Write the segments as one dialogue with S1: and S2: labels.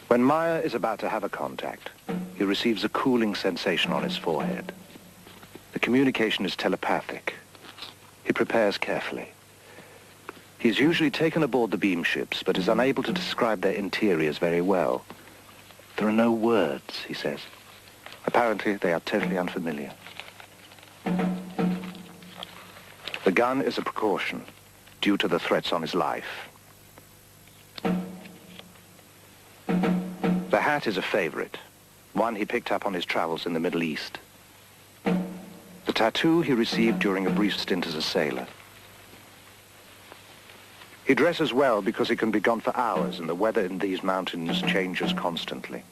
S1: When Meier is about to have a contact, he receives a cooling sensation on his forehead. The communication is telepathic. He prepares carefully. He is usually taken aboard the beam ships, but is unable to describe their interiors very well. There are no words, he says. Apparently, they are totally unfamiliar. The gun is a precaution due to the threats on his life. The hat is a favorite, one he picked up on his travels in the Middle East. The tattoo he received during a brief stint as a sailor. He dresses well because he can be gone for hours and the weather in these mountains changes constantly.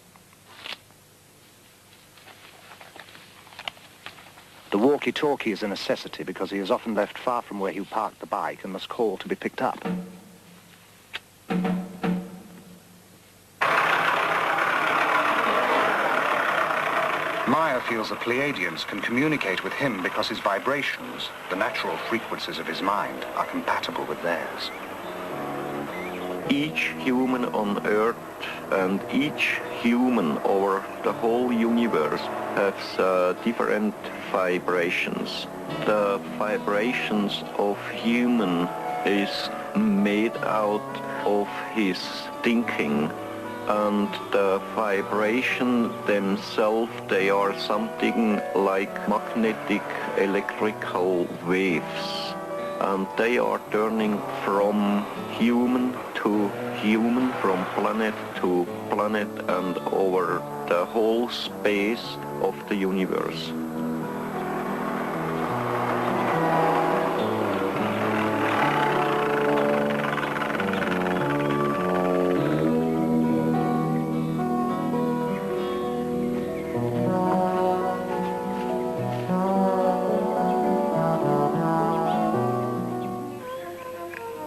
S1: The walkie-talkie is a necessity because he is often left far from where he parked the bike and must call to be picked up. Meier feels the Pleiadians can communicate with him because his vibrations, the natural frequencies of his mind, are compatible with theirs.
S2: Each human on Earth and each human over the whole universe has different vibrations. The vibrations of human is made out of his thinking, and the vibration themselves, they are something like magnetic electrical waves, and they are turning from human to human, from planet to planet, and over the whole space of the universe.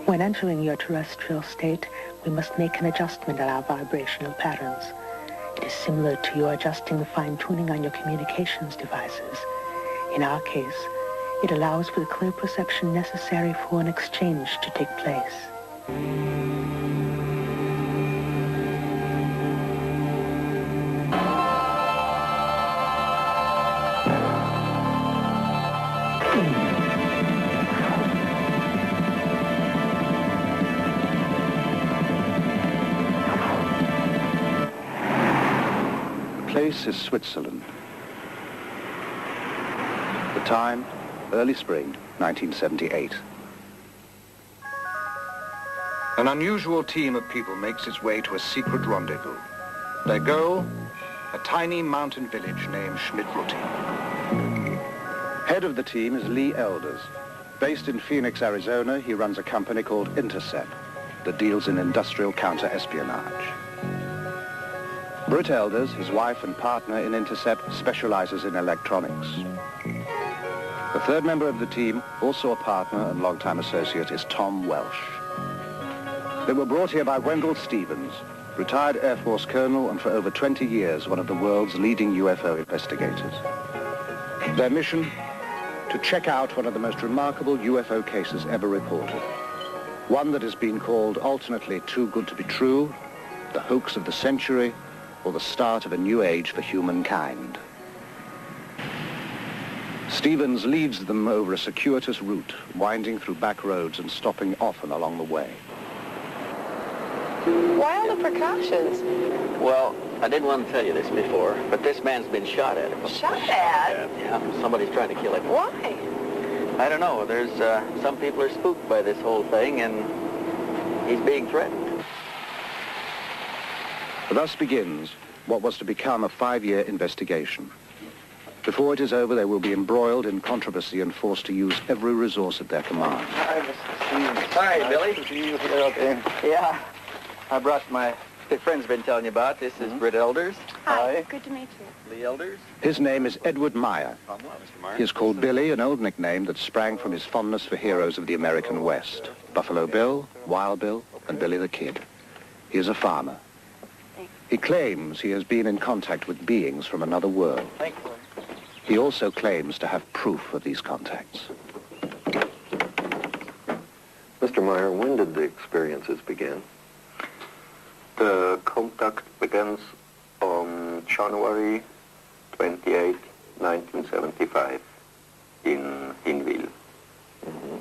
S3: When entering your terrestrial state, we must make an adjustment in our vibrational patterns. It is similar to you adjusting the fine-tuning on your communications devices. In our case, it allows for the clear perception necessary for an exchange to take place.
S1: The place is Switzerland. The time, early spring, 1978. An unusual team of people makes its way to a secret rendezvous. Their goal, a tiny mountain village named Schmidt-Rutti. Head of the team is Lee Elders. Based in Phoenix, Arizona, he runs a company called Intercept that deals in industrial counter-espionage. Britt Elders, his wife and partner in Intercept, specializes in electronics. The third member of the team, also a partner and longtime associate, is Tom Welsh. They were brought here by Wendell Stevens, retired Air Force colonel and for over 20 years one of the world's leading UFO investigators. Their mission? To check out one of the most remarkable UFO cases ever reported. One that has been called alternately too good to be true, the hoax of the century, or the start of a new age for humankind. Stevens leads them over a circuitous route, winding through back roads and stopping often along the way.
S4: Why all the precautions?
S5: Well, I didn't want to tell you this before, but this man's been shot at.
S4: Shot at?
S5: Yeah, somebody's trying to kill him.
S4: Why?
S5: I don't know. There's some people are spooked by this whole thing, and he's being threatened.
S1: Thus begins what was to become a 5-year investigation. Before it is over, they will be embroiled in controversy and forced to use every resource at their command.
S5: Hi, Mr. Stevens. Hi, Billy. Nice to see you here out there. Yeah. I brought my friend's been telling you about. This is Britt Elders.
S4: Hi. Good to meet you.
S5: Lee Elders.
S1: His name is Edward Meier.
S5: Mr. Meier.
S1: He is called Billy, an old nickname that sprang from his fondness for heroes of the American West. Buffalo Bill, Wild Bill, and Billy the Kid. He is a farmer. He claims he has been in contact with beings from another world.
S5: Thank you.
S1: He also claims to have proof of these contacts.
S6: Mr. Meier, when did the experiences begin?
S7: The contact
S2: begins on January 28, 1975 in Hinwil.
S6: Mm-hmm.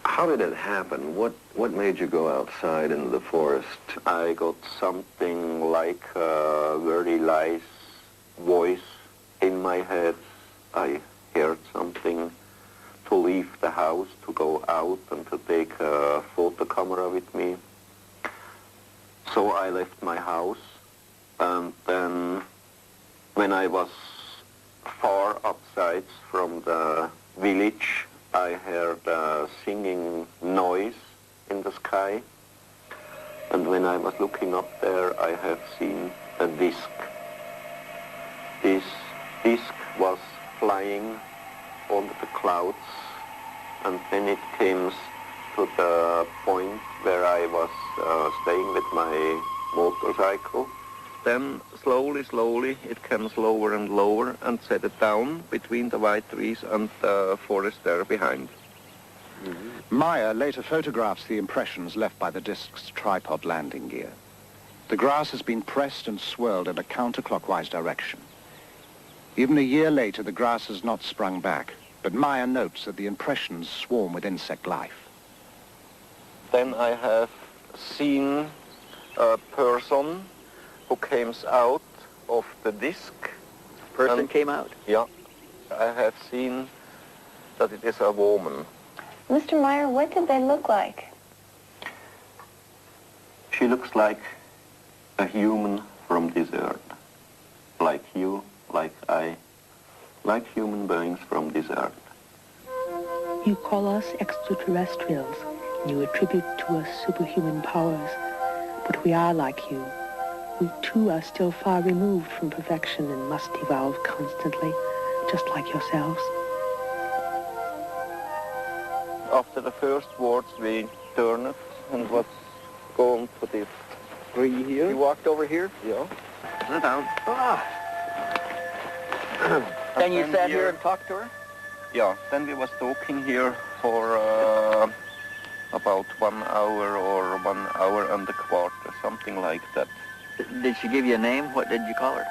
S6: How did it happen? What made you go outside into the forest?
S2: I got something like a very nice voice in my head. I heard something to leave the house, to go out and to take a photo camera with me. So I left my house, and then when I was far outside from the village, I heard a singing noise in the sky, and when I was looking up there, I have seen a disc. This disc was flying over the clouds, and then it came to the point where I was staying with my motorcycle. Then slowly it came lower and lower and set it down between the white trees and the forest there behind.
S1: Mm-hmm. Meier later photographs the impressions left by the disc's tripod landing gear. The grass has been pressed and swirled in a counterclockwise direction. Even a year later, the grass has not sprung back, but Meier notes that the impressions swarm with insect life.
S2: Then I have seen a person who came out of the disc.
S5: Person came out?
S2: Yeah. I have seen that it is a woman.
S4: Mr. Meier, what did they look like?
S2: She looks like a human from this earth. Like you, like I, like human beings from this earth.
S3: You call us extraterrestrials, and you attribute to us superhuman powers. But we are like you. We too are still far removed from perfection and must evolve constantly, just like yourselves.
S2: After the first words, we turned and was going to this tree here.
S5: You walked over here?
S2: Yeah.
S6: Sit down.
S5: Ah. Then you sat here and talked to her?
S2: Yeah, then we was talking here for about 1 hour or 1 hour and a quarter, something like that.
S5: Did she give you a name? What did you call her?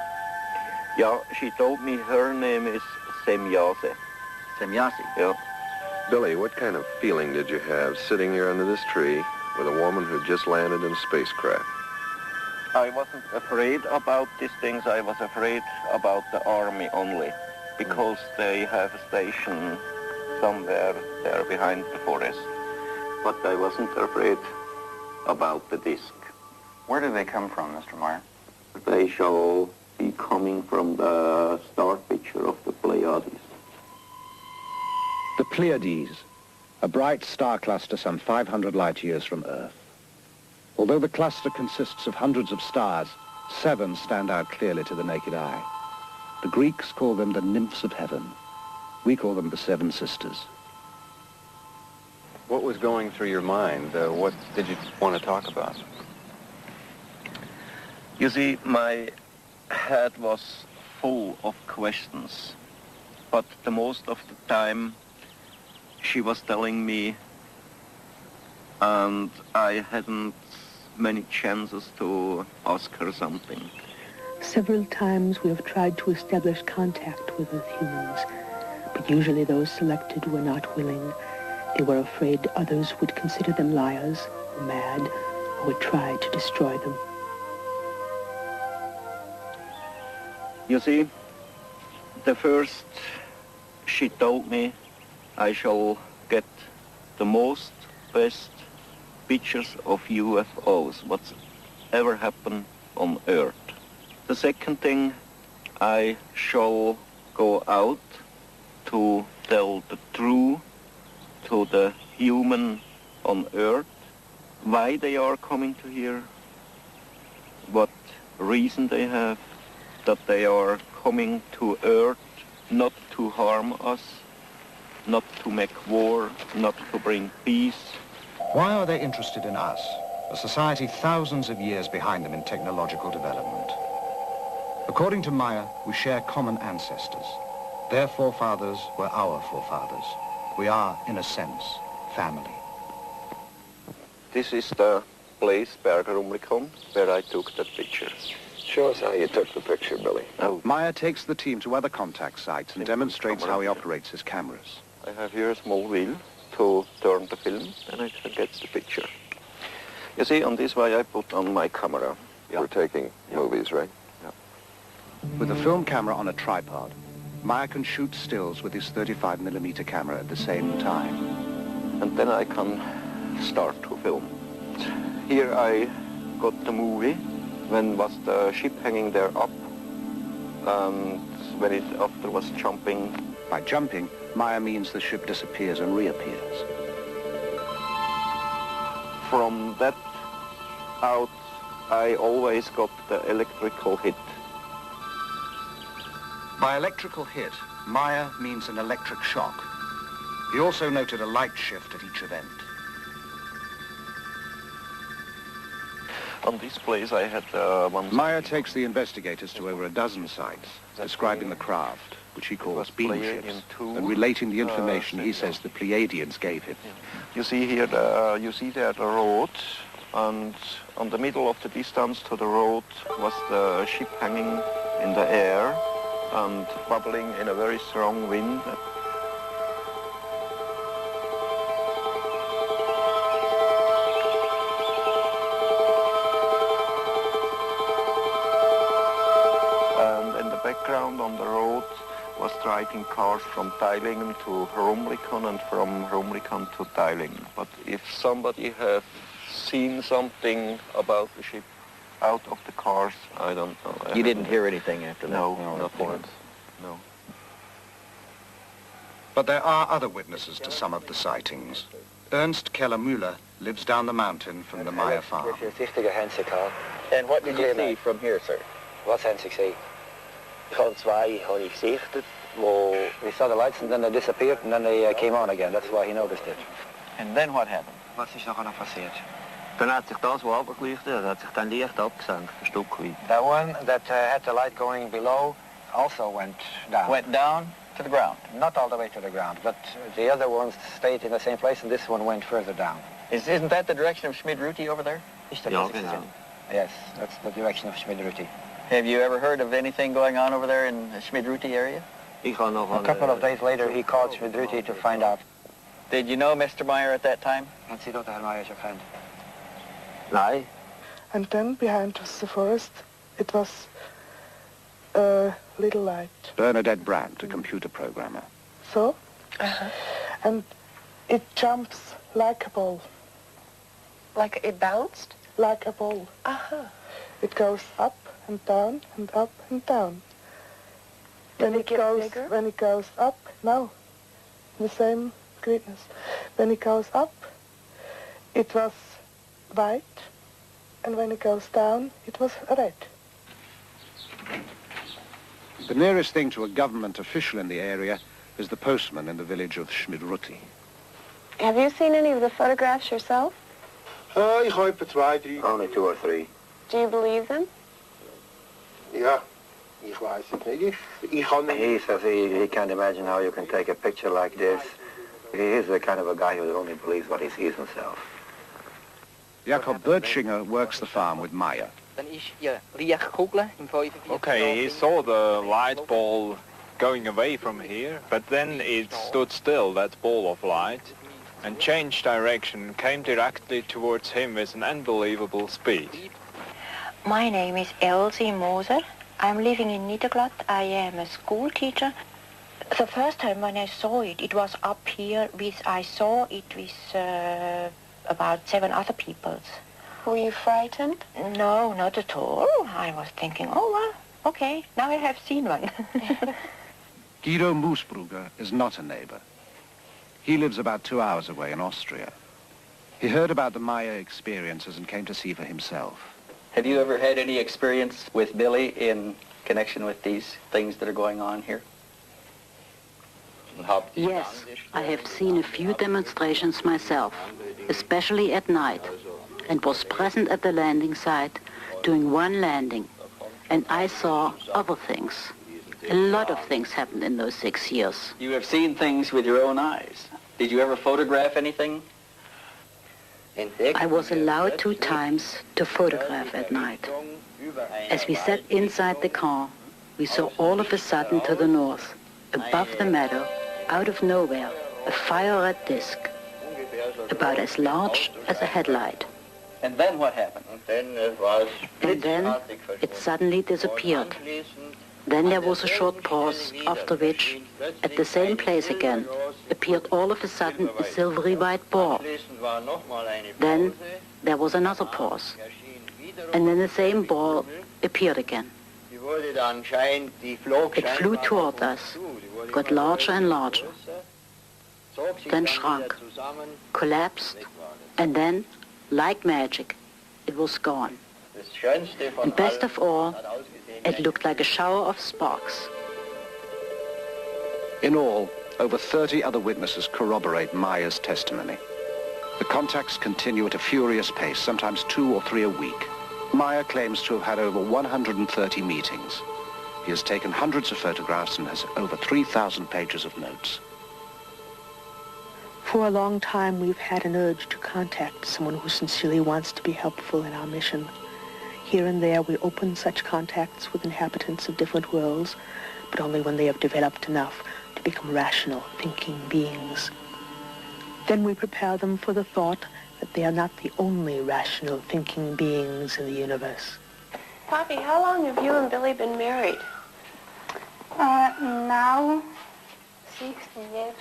S2: Yeah, she told me her name is Semyase.
S5: Semyase?
S2: Yeah.
S6: Billy, what kind of feeling did you have sitting here under this tree with a woman who just landed in a spacecraft?
S2: I wasn't afraid about these things. I was afraid about the army only, because they have a station somewhere there behind the forest. But I wasn't afraid about the disc.
S5: Where do they come from, Mr. Meier?
S2: They shall be coming from the star picture of the Pleiades.
S1: The Pleiades, a bright star cluster some 500 light years from Earth. Although the cluster consists of hundreds of stars, 7 stand out clearly to the naked eye. The Greeks call them the nymphs of heaven. We call them the 7 sisters.
S7: What was going through your mind? What did you want to talk about?
S2: You see, my head was full of questions, but the most of the time she was telling me, and I hadn't many chances to ask her something.
S3: Several times we have tried to establish contact with Earth humans, but usually those selected were not willing. They were afraid others would consider them liars, or mad, or would try to destroy them.
S2: You see, the first she told me I shall get the most best pictures of UFOs, what's ever happened on Earth. The second thing, I shall go out to tell the truth to the human on Earth, why they are coming to here, what reason they have, that they are coming to Earth not to harm us, not to make war, not to bring peace.
S1: Why are they interested in us, a society thousands of years behind them in technological development? According to Meier, we share common ancestors. Their forefathers were our forefathers. We are, in a sense, family.
S2: This is the place, Bergerumlikon, where I took that picture.
S6: Show us how you took the picture, Billy.
S2: Oh,
S1: Meier takes the team to other contact sites and demonstrates how he operates his cameras.
S2: I have here a small wheel to turn the film, and I can get the picture. You see, on this way I put on my camera.
S6: We're taking movies, right?
S1: With a film camera on a tripod, Meier can shoot stills with his 35mm camera at the same time.
S2: And then I can start to film. Here I got the movie when was the ship hanging there up, and when it after was jumping.
S1: By jumping, Meier means the ship disappears and reappears.
S2: From that out, I always got the electrical hit.
S1: By electrical hit, Meier means an electric shock. He also noted a light shift at each event.
S2: On this place I had one...
S1: Meier takes the investigators to over a dozen sites, describing the craft, which he calls beam ships, and relating the information he says the Pleiadians gave him.
S2: You see here, the road, and on the middle of the distance to the road was the ship hanging in the air and bubbling in a very strong wind. Background on the road was driving cars from Teilingen to Rumlikon and from Rumlikon to Teilingen. But if somebody have seen something about the ship out of the cars, I don't know.
S5: You didn't hear anything after that?
S2: No, nothing. No.
S1: But there are other witnesses to some of the sightings. Ernst Keller-Müller lives down the mountain from the Meier farm.
S5: And what did you see from here, sir?
S8: Wat zijn ze gezien? Zwei had he gesichtet, we saw the lights and then they disappeared and then they came on again. That's why he noticed it.
S5: And then what happened?
S8: Wat is nog passiert?
S9: Dann hat sich das, was abgeleuchtet hat, sich dann leicht abgesenkt, ein Stück weit.
S8: That one that had the light going below also went down.
S5: Went down to the ground?
S8: Not all the way to the ground, but the other ones stayed in the same place and this one went further down.
S5: Isn't that the direction of Schmid-Ruti over there?
S8: Ja, genau. Yes, that's the direction of Schmid-Ruti.
S5: Have you ever heard of anything going on over there in the Schmid-Ruti area?
S8: A couple of days later he called Schmid-Ruti to find out.
S5: Did you know Mr. Meier at that time?
S8: Had Sie dort Herr Meier gekend?
S9: Nein.
S10: And then behind us the forest, it was a little light.
S1: Bernadette Brandt, a computer programmer.
S10: So? And it jumps like a ball.
S4: Like it bounced?
S10: Like a ball. It goes up and down and up and down.
S4: Did it get bigger?
S10: When it goes up, no, the same greenness. When it goes up, it was white, and when it goes down, it was red.
S1: The nearest thing to a government official in the area is the postman in the village of Schmid-Ruti.
S4: Have you seen any of the photographs yourself?
S11: Ik heb er 2, 3.
S8: Only 2 or 3.
S4: Do you believe them?
S11: Ja, ik weet het niet. Ik kan niet.
S8: He says he can't imagine how you can take a picture like this. He is the kind of a guy who only believes what he sees himself.
S1: Jakob Bertschinger works the farm with Meier.
S12: Okay, he saw the light ball going away from here, but then it stood still, that ball of light, and changed direction, came directly towards him with an unbelievable speed.
S13: My name is Elsie Moser. I'm living in Niederglatt. I am a school teacher. The first time when I saw it, it was up here. I saw it with about 7 other people.
S4: Were you frightened?
S13: No, not at all. I was thinking, oh, well, okay, now I have seen one.
S1: Guido Moosbrugger is not a neighbor. He lives about 2 hours away in Austria. He heard about the Meier experiences and came to see for himself.
S5: Have you ever had any experience with Billy in connection with these things that are going on here?
S14: Yes, I have seen a few demonstrations myself, especially at night, and was present at the landing site doing one landing. And I saw other things. A lot of things happened in those 6 years.
S5: You have seen things with your own eyes. Did you ever photograph anything?
S14: I was allowed 2 times to photograph at night. As we sat inside the car, we saw all of a sudden to the north, above the meadow, out of nowhere, a fire-red disc, about as large as a headlight.
S8: And then what happened?
S14: And then it suddenly disappeared. Then there was a short pause, after which, at the same place again, appeared all of a sudden a silvery white ball. Then there was another pause, and then the same ball appeared again. It flew toward us, got larger and larger, then shrunk, collapsed, and then, like magic, it was gone. And best of all, it looked like a shower of sparks.
S1: In all, over 30 other witnesses corroborate Meier's testimony. The contacts continue at a furious pace, sometimes 2 or 3 a week. Meier claims to have had over 130 meetings. He has taken hundreds of photographs and has over 3,000 pages of notes.
S3: For a long time, we've had an urge to contact someone who sincerely wants to be helpful in our mission. Here and there, we open such contacts with inhabitants of different worlds, but only when they have developed enough to become rational, thinking beings. Then we prepare them for the thought that they are not the only rational, thinking beings in the universe.
S4: Poppy, how long have you and Billy been married?
S15: Now, 60 years.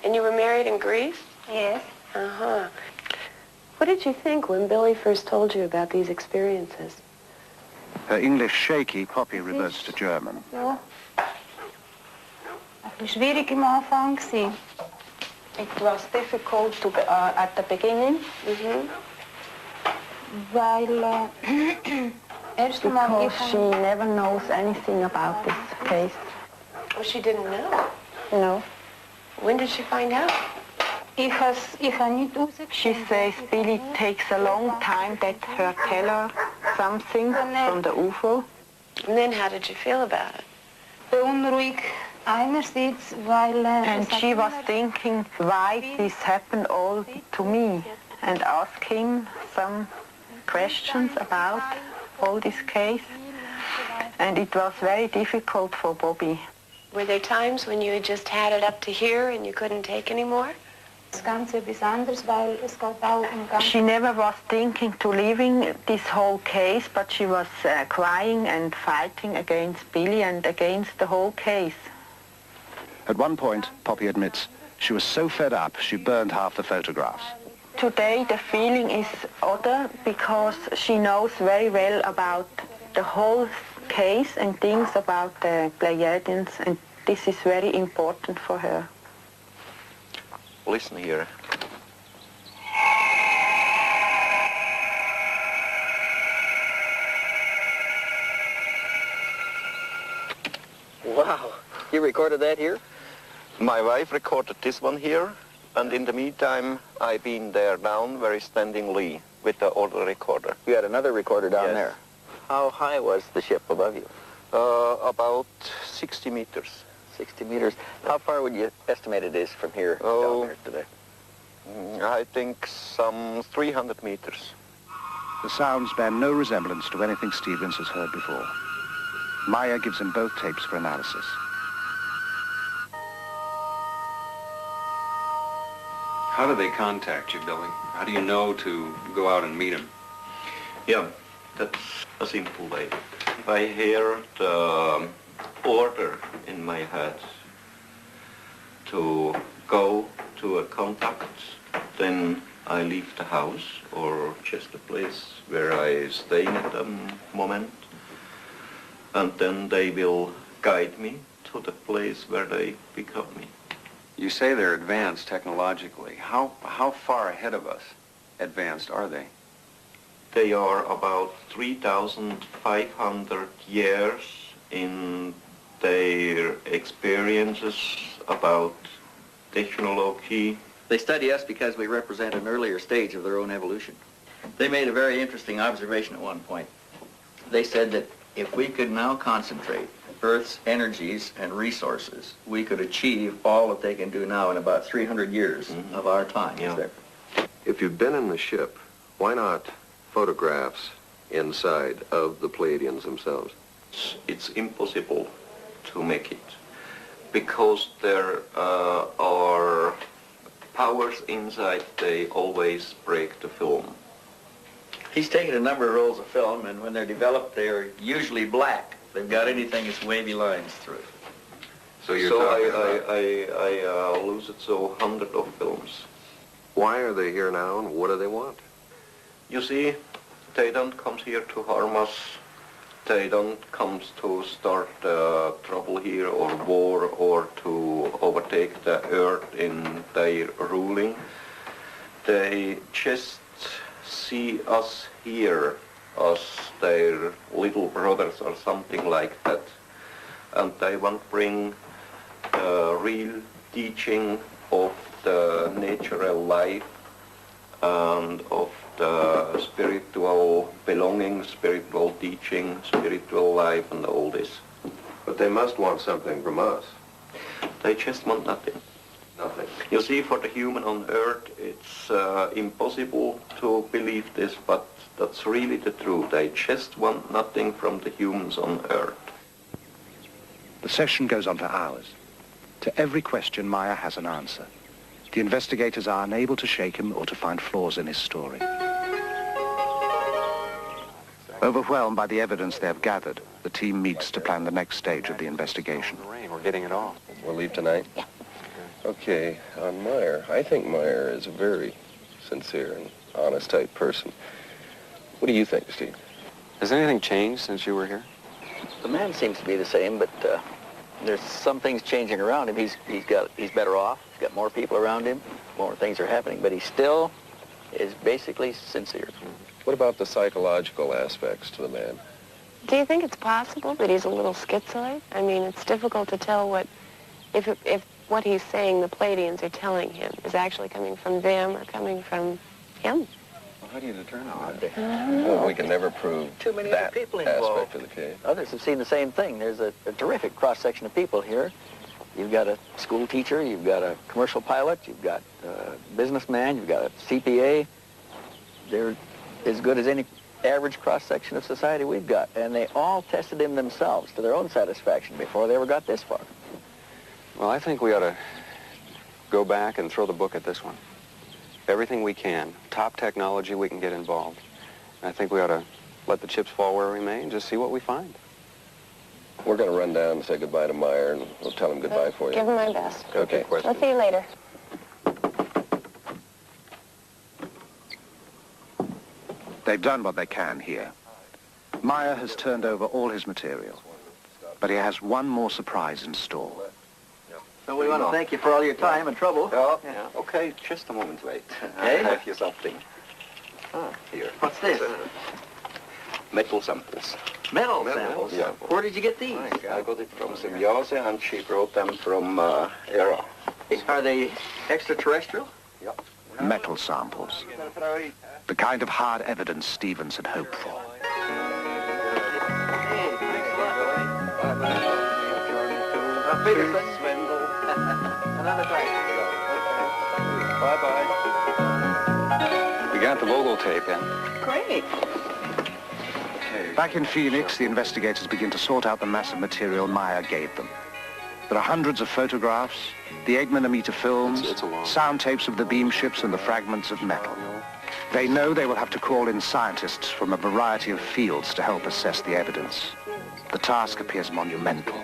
S4: And you were married in Greece?
S15: Yes.
S4: Uh-huh. What did you think when Billy first told you about these experiences?
S1: Her English shaky, Poppy reverts to German.
S15: Ja. Ein bisschen schwierig am Anfang gewesen.
S13: It was difficult at the beginning.
S15: Weil erst einmal
S13: Because she never knows anything about this case.
S4: Oh, she didn't know?
S13: No.
S4: When did she find out?
S15: ich habe nicht rausgefunden.
S13: She says Billy takes a long time that her tell her something from the UFO.
S4: And then how did you feel about it?
S15: Beunruhigt einerseits, weil
S13: and she was thinking why this happened all to me and asked him some questions about all this case. And it was very difficult for Bobby.
S4: Were there times when you had just had it up to here and you couldn't take any more?
S13: She never was thinking to leaving this whole case, but she was crying and fighting against Billy and against the whole case.
S1: At one point, Poppy admits, she was so fed up she burned half the photographs.
S13: Today the feeling is other because she knows very well about the whole case and things about the Pleiadians, and this is very important for her.
S2: Listen here.
S5: Wow, you recorded that here?
S2: My wife recorded this one here, and in the meantime, I've been there down very standingly with the other recorder.
S5: You had another recorder down
S2: Yes.
S5: there. How high was the ship above you?
S2: About 60 meters.
S5: 60 meters. How far would you estimate it is from here down there today?
S2: I think some 300 meters.
S1: The sounds bear no resemblance to anything Stevens has heard before. Meier gives him both tapes for analysis.
S7: How do they contact you, Billy? How do you know to go out and meet them?
S2: Yeah, that's a simple way. If I hear the order in my head to go to a contact, then I leave the house or just the place where I stay at the moment, and then they will guide me to the place where they pick up me.
S7: You say they're advanced technologically. How far ahead of us advanced are they?
S2: They are about 3,500 years in their experiences about technology.
S5: They study us because we represent an earlier stage of their own evolution. They made a very interesting observation at one point. They said that if we could now concentrate Earth's energies and resources, we could achieve all that they can do now in about 300 years of our time.
S2: Yeah.
S5: Is there?
S6: If you've been in the ship, why not photographs inside of the Pleiadians themselves?
S2: It's impossible to make it because there are powers inside, they always break the film.
S5: He's taken a number of rolls of film, and when they're developed, they're usually black. They've got anything that's wavy lines through it.
S6: So you're
S2: I lose it so hundreds of films.
S6: Why are they here now, and what do they want?
S2: You see, they don't come here to harm us. They don't come to start trouble here or war or to overtake the earth in their ruling. They just see us here as their little brothers or something like that. And they want to bring real teaching of the natural life and of the spiritual belonging, spiritual teaching, spiritual life, and all this.
S6: But they must want something from us.
S2: They just want nothing.
S6: Nothing.
S2: You see, for the human on earth, it's impossible to believe this, but that's really the truth. They just want nothing from the humans on earth.
S1: The session goes on for hours. To every question, Meier has an answer. The investigators are unable to shake him or to find flaws in his story. Overwhelmed by the evidence they have gathered, the team meets to plan the next stage of the investigation.
S7: We're getting it all.
S6: We'll leave tonight? Yeah. Okay, on Meier. I think Meier is a very sincere and honest type person. What do you think, Steve?
S7: Has anything changed since you were here?
S9: The man seems to be the same, but there's some things changing around him. He's better off. He's got more people around him. More things are happening, but he still is basically sincere.
S6: What about the psychological aspects to the man?
S4: Do you think it's possible that he's a little schizoid? I mean, it's difficult to tell if what he's saying the Pleiadians are telling him is actually coming from them or coming from him.
S7: Well, how do you determine that?
S6: Well, we can never prove
S9: Too many
S6: that
S9: other people
S6: aspect
S9: involved.
S6: of the case.
S9: Others have seen the same thing. There's a terrific cross-section of people here. You've got a school teacher, you've got a commercial pilot, you've got a businessman, you've got a CPA. They're as good as any average cross-section of society we've got. And they all tested him themselves to their own satisfaction before they ever got this far.
S7: Well, I think we ought to go back and throw the book at this one. Everything we can, top technology we can get involved. And I think we ought to let the chips fall where we may and just see what we find.
S6: We're going to run down and say goodbye to Meier, and we'll tell him goodbye for you.
S4: Give him my best.
S6: Okay.
S4: I'll see you later.
S1: They've done what they can here. Meier has turned over all his material, but he has one more surprise in store.
S9: So we want to thank you for all your time and trouble.
S2: Yeah. Okay, just a moment, wait.
S9: Hey?
S2: I have you something. Here.
S9: What's this?
S2: Metal samples.
S9: Metal samples?
S2: Yeah.
S9: Where did you get these?
S2: I got it from Symbiose, and she brought them from Era.
S9: Are they extraterrestrial?
S2: Yeah.
S1: Metal samples. The kind of hard evidence Stevens had hoped for.
S2: Wendell.
S9: Another time.
S2: Bye-bye.
S7: We got the Vogel tape in.
S4: Great.
S1: Back in Phoenix, the investigators begin to sort out the massive material Meier gave them. There are hundreds of photographs, the 8mm films, sound tapes of the beam ships, and the fragments of metal. They know they will have to call in scientists from a variety of fields to help assess the evidence. The task appears monumental.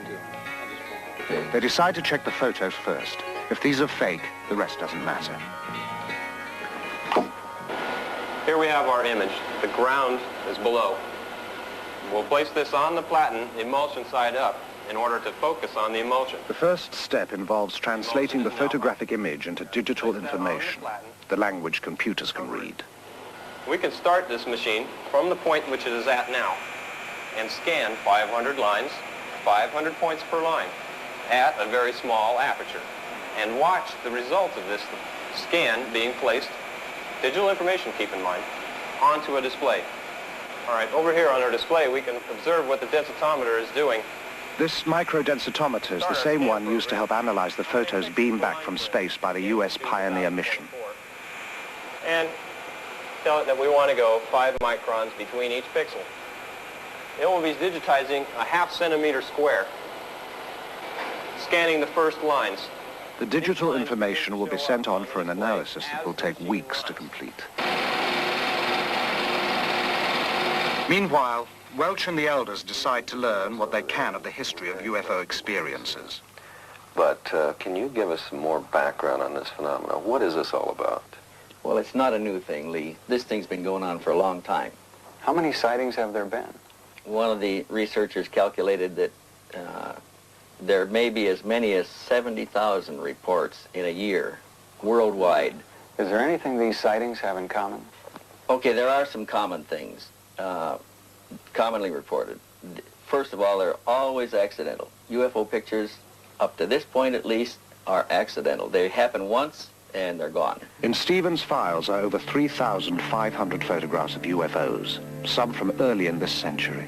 S1: They decide to check the photos first. If these are fake, the rest doesn't matter.
S16: Here we have our image. The ground is below. We'll place this on the platen, emulsion side up, in order to focus on the emulsion.
S1: The first step involves translating the photographic image into digital information, the language computers can read.
S16: We can start this machine from the point which it is at now and scan 500 lines, 500 points per line, at a very small aperture, and watch the result of this scan being placed, digital information, keep in mind, onto a display. All right, over here on our display, we can observe what the densitometer is doing.
S1: This microdensitometer is the same one used to help analyze the photos beamed back from space by the U.S. Pioneer mission.
S16: and tell it that we want to go 5 microns between each pixel. It will be digitizing a ½ centimeter square, scanning the first lines.
S1: The digital information will be sent on for an analysis that will take weeks to complete. Meanwhile, Welch and the elders decide to learn what they can of the history of UFO experiences.
S6: But can you give us some more background on this phenomenon? What is this all about?
S9: Well, it's not a new thing, Lee. This thing's been going on for a long time.
S7: How many sightings have there been?
S9: One of the researchers calculated that there may be as many as 70,000 reports in a year worldwide.
S7: Is there anything these sightings have in common?
S9: Okay, there are some common things commonly reported. First of all, they're always accidental. UFO pictures, up to this point at least, are accidental. They happen once and they're gone.
S1: In Stevens' files are over 3,500 photographs of UFOs, some from early in this century.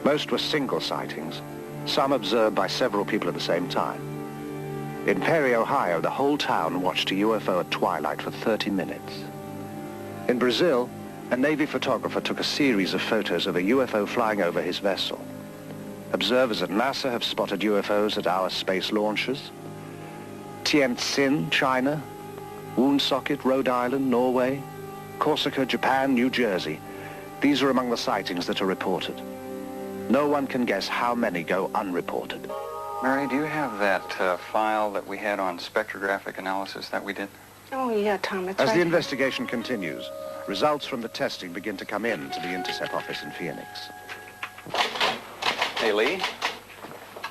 S1: Most were single sightings, some observed by several people at the same time. In Perry, Ohio, the whole town watched a UFO at twilight for 30 minutes. In Brazil, a Navy photographer took a series of photos of a UFO flying over his vessel. Observers at NASA have spotted UFOs at our space launches. Tientsin, China, Woonsocket, Rhode Island, Norway, Corsica, Japan, New Jersey. These are among the sightings that are reported. No one can guess how many go unreported.
S7: Mary, do you have that file that we had on spectrographic analysis that we did?
S4: Oh, yeah, Tom, it's
S1: As
S4: right.
S1: the investigation continues, results from the testing begin to come in to the Intercept office in Phoenix.
S7: Hey, Lee.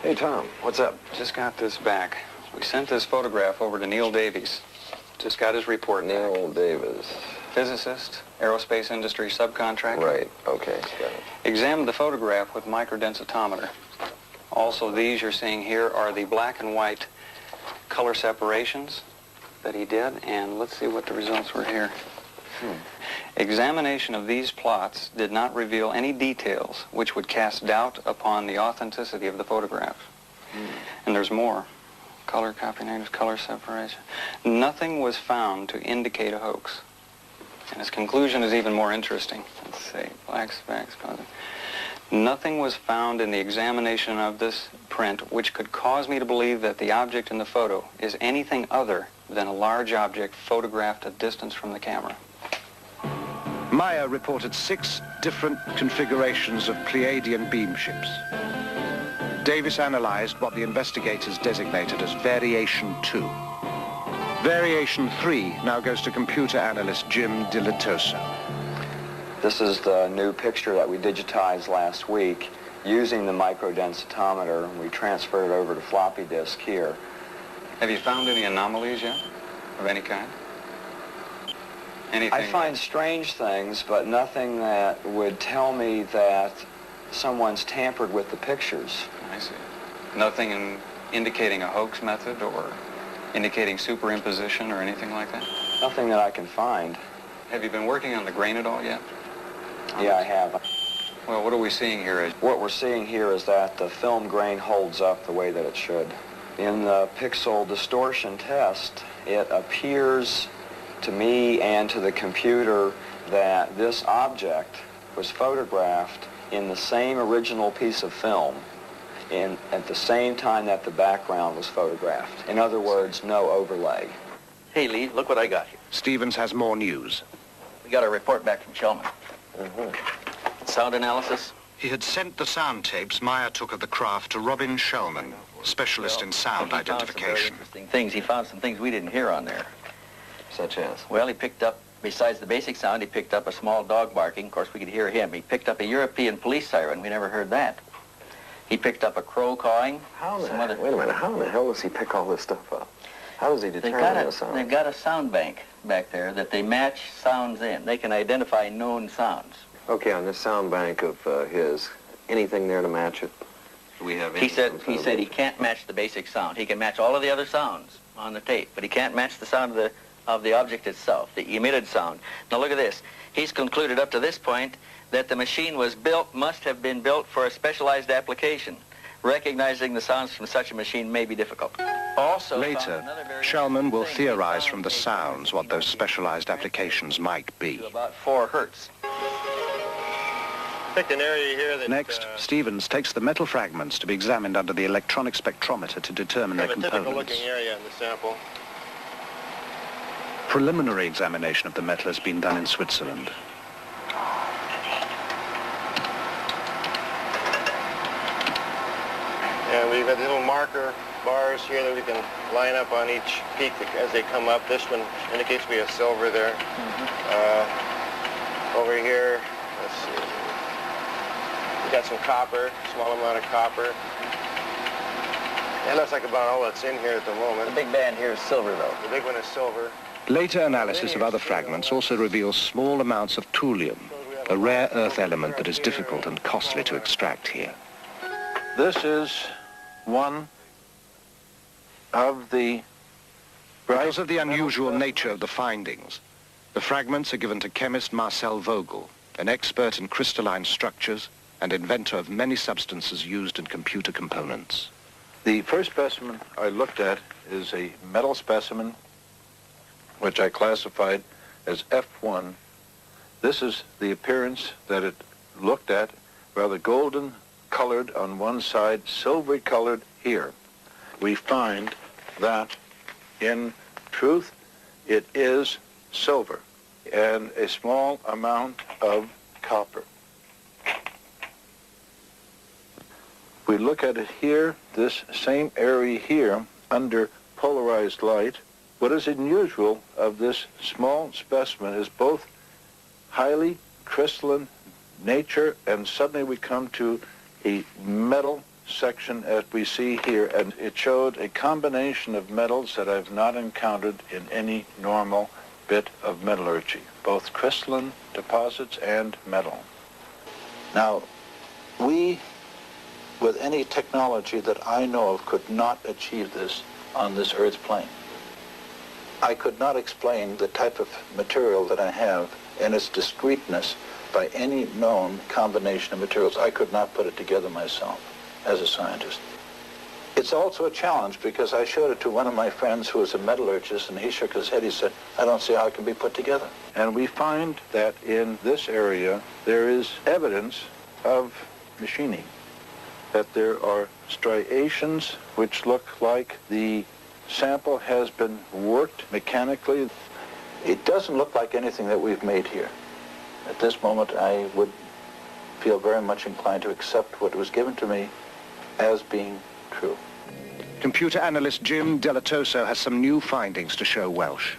S6: Hey, Tom, what's up?
S7: Just got this back. We sent this photograph over to Neil Davies. Just got his report back.
S6: Neil Davis.
S7: Physicist, aerospace industry subcontractor.
S6: Right, okay, got it.
S7: Examined the photograph with microdensitometer. Also, these you're seeing here are the black and white color separations that he did, and let's see what the results were here. Examination of these plots did not reveal any details which would cast doubt upon the authenticity of the photograph. And there's more. Color copy negatives, color separation. Nothing was found to indicate a hoax. And his conclusion is even more interesting. Let's see, black specks, positive. Nothing was found in the examination of this print which could cause me to believe that the object in the photo is anything other than a large object photographed at distance from the camera.
S1: Meier reported 6 different configurations of Pleiadian beam ships. Davis analyzed what the investigators designated as Variation 2. Variation 3 now goes to computer analyst Jim DiLitoso.
S7: This is the new picture that we digitized last week using the microdensitometer. We transferred it over to floppy disk here. Have you found any anomalies yet of any kind? Anything?
S17: I find strange things, but nothing that would tell me that someone's tampered with the pictures.
S7: I see. Nothing indicating a hoax method or indicating superimposition or anything like that?
S17: Nothing that I can find.
S7: Have you been working on the grain at all yet?
S17: Yeah, I have.
S7: Well, what are we seeing here?
S17: What we're seeing here is that the film grain holds up the way that it should. In the pixel distortion test, it appears to me and to the computer that this object was photographed in the same original piece of film at the same time that the background was photographed. In other words, no overlay.
S9: Hey, Lee, look what I got here.
S1: Stevens has more news.
S9: We got a report back from Shellman. Sound analysis.
S1: He had sent the sound tapes Meier took of the craft to Robin Shellman, specialist in sound identification.
S9: He found some things we didn't hear on there.
S6: Such as?
S9: Well, he picked up, besides the basic sound, he picked up a small dog barking. Of course, we could hear him. He picked up a European police siren. We never heard that. He picked up a crow cawing.
S6: Wait a minute, how in the hell does he pick all this stuff up? How does he determine the sound?
S9: They've got a sound bank back there that they match sounds in. They can identify known sounds.
S6: Okay, on this sound bank of his, anything there to match it?
S9: We have. He said he can't match the basic sound. He can match all of the other sounds on the tape, but he can't match the sound of the object itself, the emitted sound. Now look at this. He's concluded up to this point that the machine must have been built for a specialized application. recognizing the sounds from such a machine may be difficult. Also,
S1: Later, Shellman will theorize from the sounds what those specialized applications might be.
S9: About 4 hertz.
S11: Picked an area here that...
S1: Next, Stevens takes the metal fragments to be examined under the electronic spectrometer to determine their
S11: a typical
S1: components.
S11: looking area in the sample.
S1: Preliminary examination of the metal has been done in Switzerland.
S11: And we've got little marker bars here that we can line up on each peak as they come up. This one indicates we have silver there. Over here, let's see. We got some copper, small amount of copper. It looks like about all that's in here at the moment.
S9: The big band here is silver, though.
S11: The big one is silver.
S1: Later analysis of other fragments also reveals small amounts of thulium, a rare earth element that is difficult and costly to extract here.
S18: This is one of the...
S1: Because of the unusual nature of the findings, the fragments are given to chemist Marcel Vogel, an expert in crystalline structures and inventor of many substances used in computer components.
S18: The first specimen I looked at is a metal specimen, which I classified as F1. This is the appearance that it looked at, rather golden colored on one side, silvery colored here. We find that in truth it is silver and a small amount of copper. We look at it here, this same area here under polarized light. What is unusual of this small specimen is both highly crystalline nature, and suddenly we come to a metal section as we see here, and it showed a combination of metals that I've not encountered in any normal bit of metallurgy, both crystalline deposits and metal. Now, we, with any technology that I know of, could not achieve this on this Earth's plane. I could not explain the type of material that I have and its discreteness by any known combination of materials. I could not put it together myself as a scientist. It's also a challenge because I showed it to one of my friends who was a metallurgist, and he shook his head. He said, I don't see how it can be put together. And we find that in this area there is evidence of machining, that there are striations which look like the sample has been worked mechanically. It doesn't look like anything that we've made here. At this moment, I would feel very much inclined to accept what was given to me as being true.
S1: Computer analyst Jim Delatoso has some new findings to show Welsh.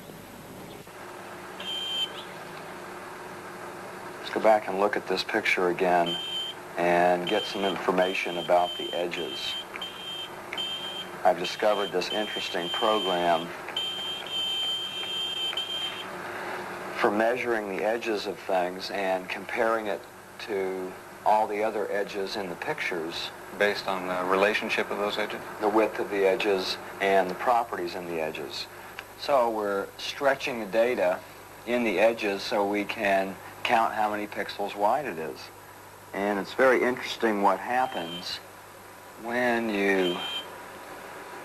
S7: Let's go back and look at this picture again and get some information about the edges. I've discovered this interesting program for measuring the edges of things and comparing it to all the other edges in the pictures. Based on the relationship of those edges? The width of the edges and the properties in the edges. So we're stretching the data in the edges so we can count how many pixels wide it is. And it's very interesting what happens when you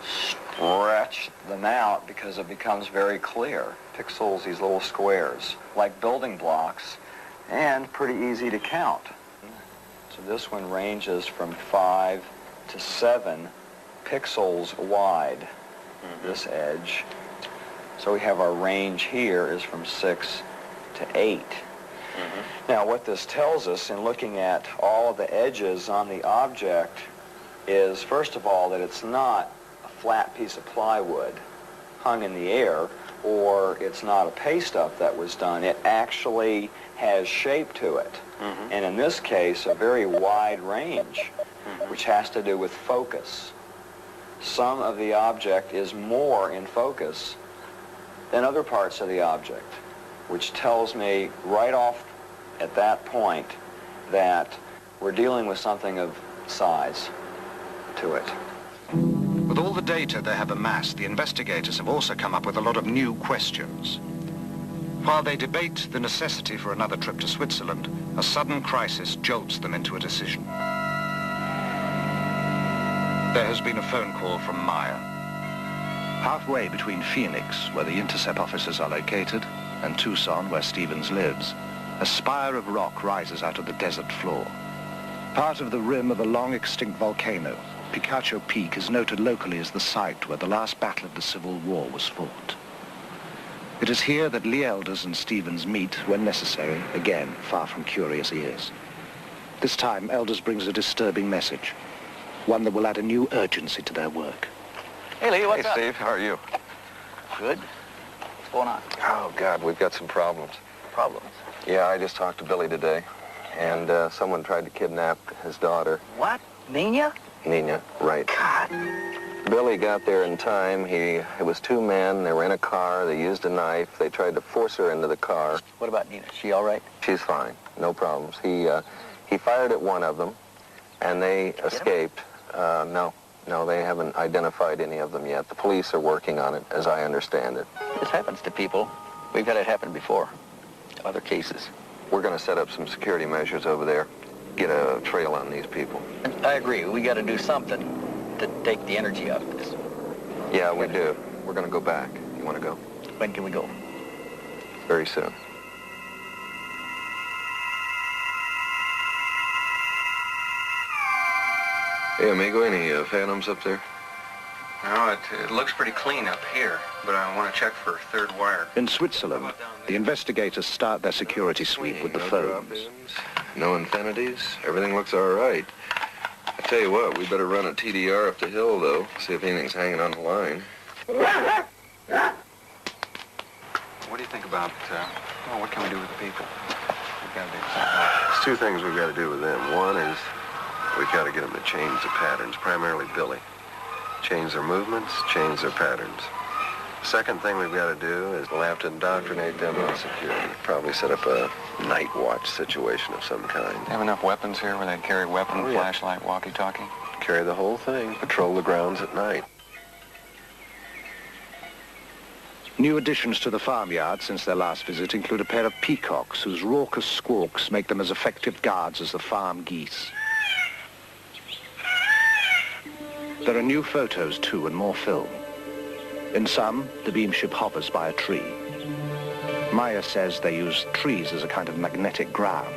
S7: stretch them out, because it becomes very clear. Pixels, these little squares, like building blocks, and pretty easy to count. So this one ranges from 5 to 7 pixels wide, this edge. So we have our range here is from 6 to 8. Now what this tells us in looking at all of the edges on the object is, first of all, that it's not a flat piece of plywood hung in the air, or it's not a paste-up that was done. It actually has shape to it. And in this case, a very wide range, which has to do with focus. Some of the object is more in focus than other parts of the object, which tells me right off at that point that we're dealing with something of size to it.
S1: With all the data they have amassed, the investigators have also come up with a lot of new questions. While they debate the necessity for another trip to Switzerland, a sudden crisis jolts them into a decision. There has been a phone call from Meier. Halfway between Phoenix, where the intercept offices are located, and Tucson, where Stevens lives, a spire of rock rises out of the desert floor. Part of the rim of a long-extinct volcano, Picacho Peak is noted locally as the site where the last battle of the Civil War was fought. It is here that Lee Elders and Stevens meet, when necessary, again, far from curious ears. This time, Elders brings a disturbing message, one that will add a new urgency to their work.
S9: Hey, Lee, what's up?
S7: Hey, Steve, how are you?
S9: Good. What's going on?
S7: Oh, God, we've got some problems.
S9: Problems?
S7: Yeah, I just talked to Billy today, and someone tried to kidnap his daughter.
S9: What? Nina?
S7: Nina, right.
S9: God.
S7: Billy got there in time. It was two men. They were in a car. They used a knife. They tried to force her into the car.
S9: What about Nina? Is she all right?
S7: She's fine. No problems. He fired at one of them, and they escaped. No, they haven't identified any of them yet. The police are working on it, as I understand it.
S9: This happens to people. We've had it happen before. Other cases.
S7: We're going to set up some security measures over there. Get a trail on these people.
S9: I agree. We got to do something to take the energy out of this.
S7: Yeah, we do. We're going to go back. You want to go?
S9: When can we go?
S7: Very soon. Hey, amigo, any phantoms up there?
S19: No, it looks pretty clean up here, but I want to check for third wire.
S1: In Switzerland, the investigators start their security sweep with the phones.
S6: No infinities. Everything looks all right. I tell you what, we better run a TDR up the hill, though. See if anything's hanging on the line.
S7: What do you think about, what can we do with the people? We've got to do something.
S6: There's two things we've got to do with them. One is we've got to get them to change the patterns, primarily Billy. Change their movements, change their patterns. Second thing we've got to do is we'll have to indoctrinate them on security. Probably set up a night watch situation of some kind.
S7: Have enough weapons here where they'd carry weapon,
S6: Oh, yeah.
S7: flashlight, walkie-talkie?
S6: Carry the whole thing. Patrol the grounds at night.
S1: New additions to the farmyard since their last visit include a pair of peacocks whose raucous squawks make them as effective guards as the farm geese. There are new photos, too, and more film. In some, the beam ship hovers by a tree. Meier says they use trees as a kind of magnetic ground.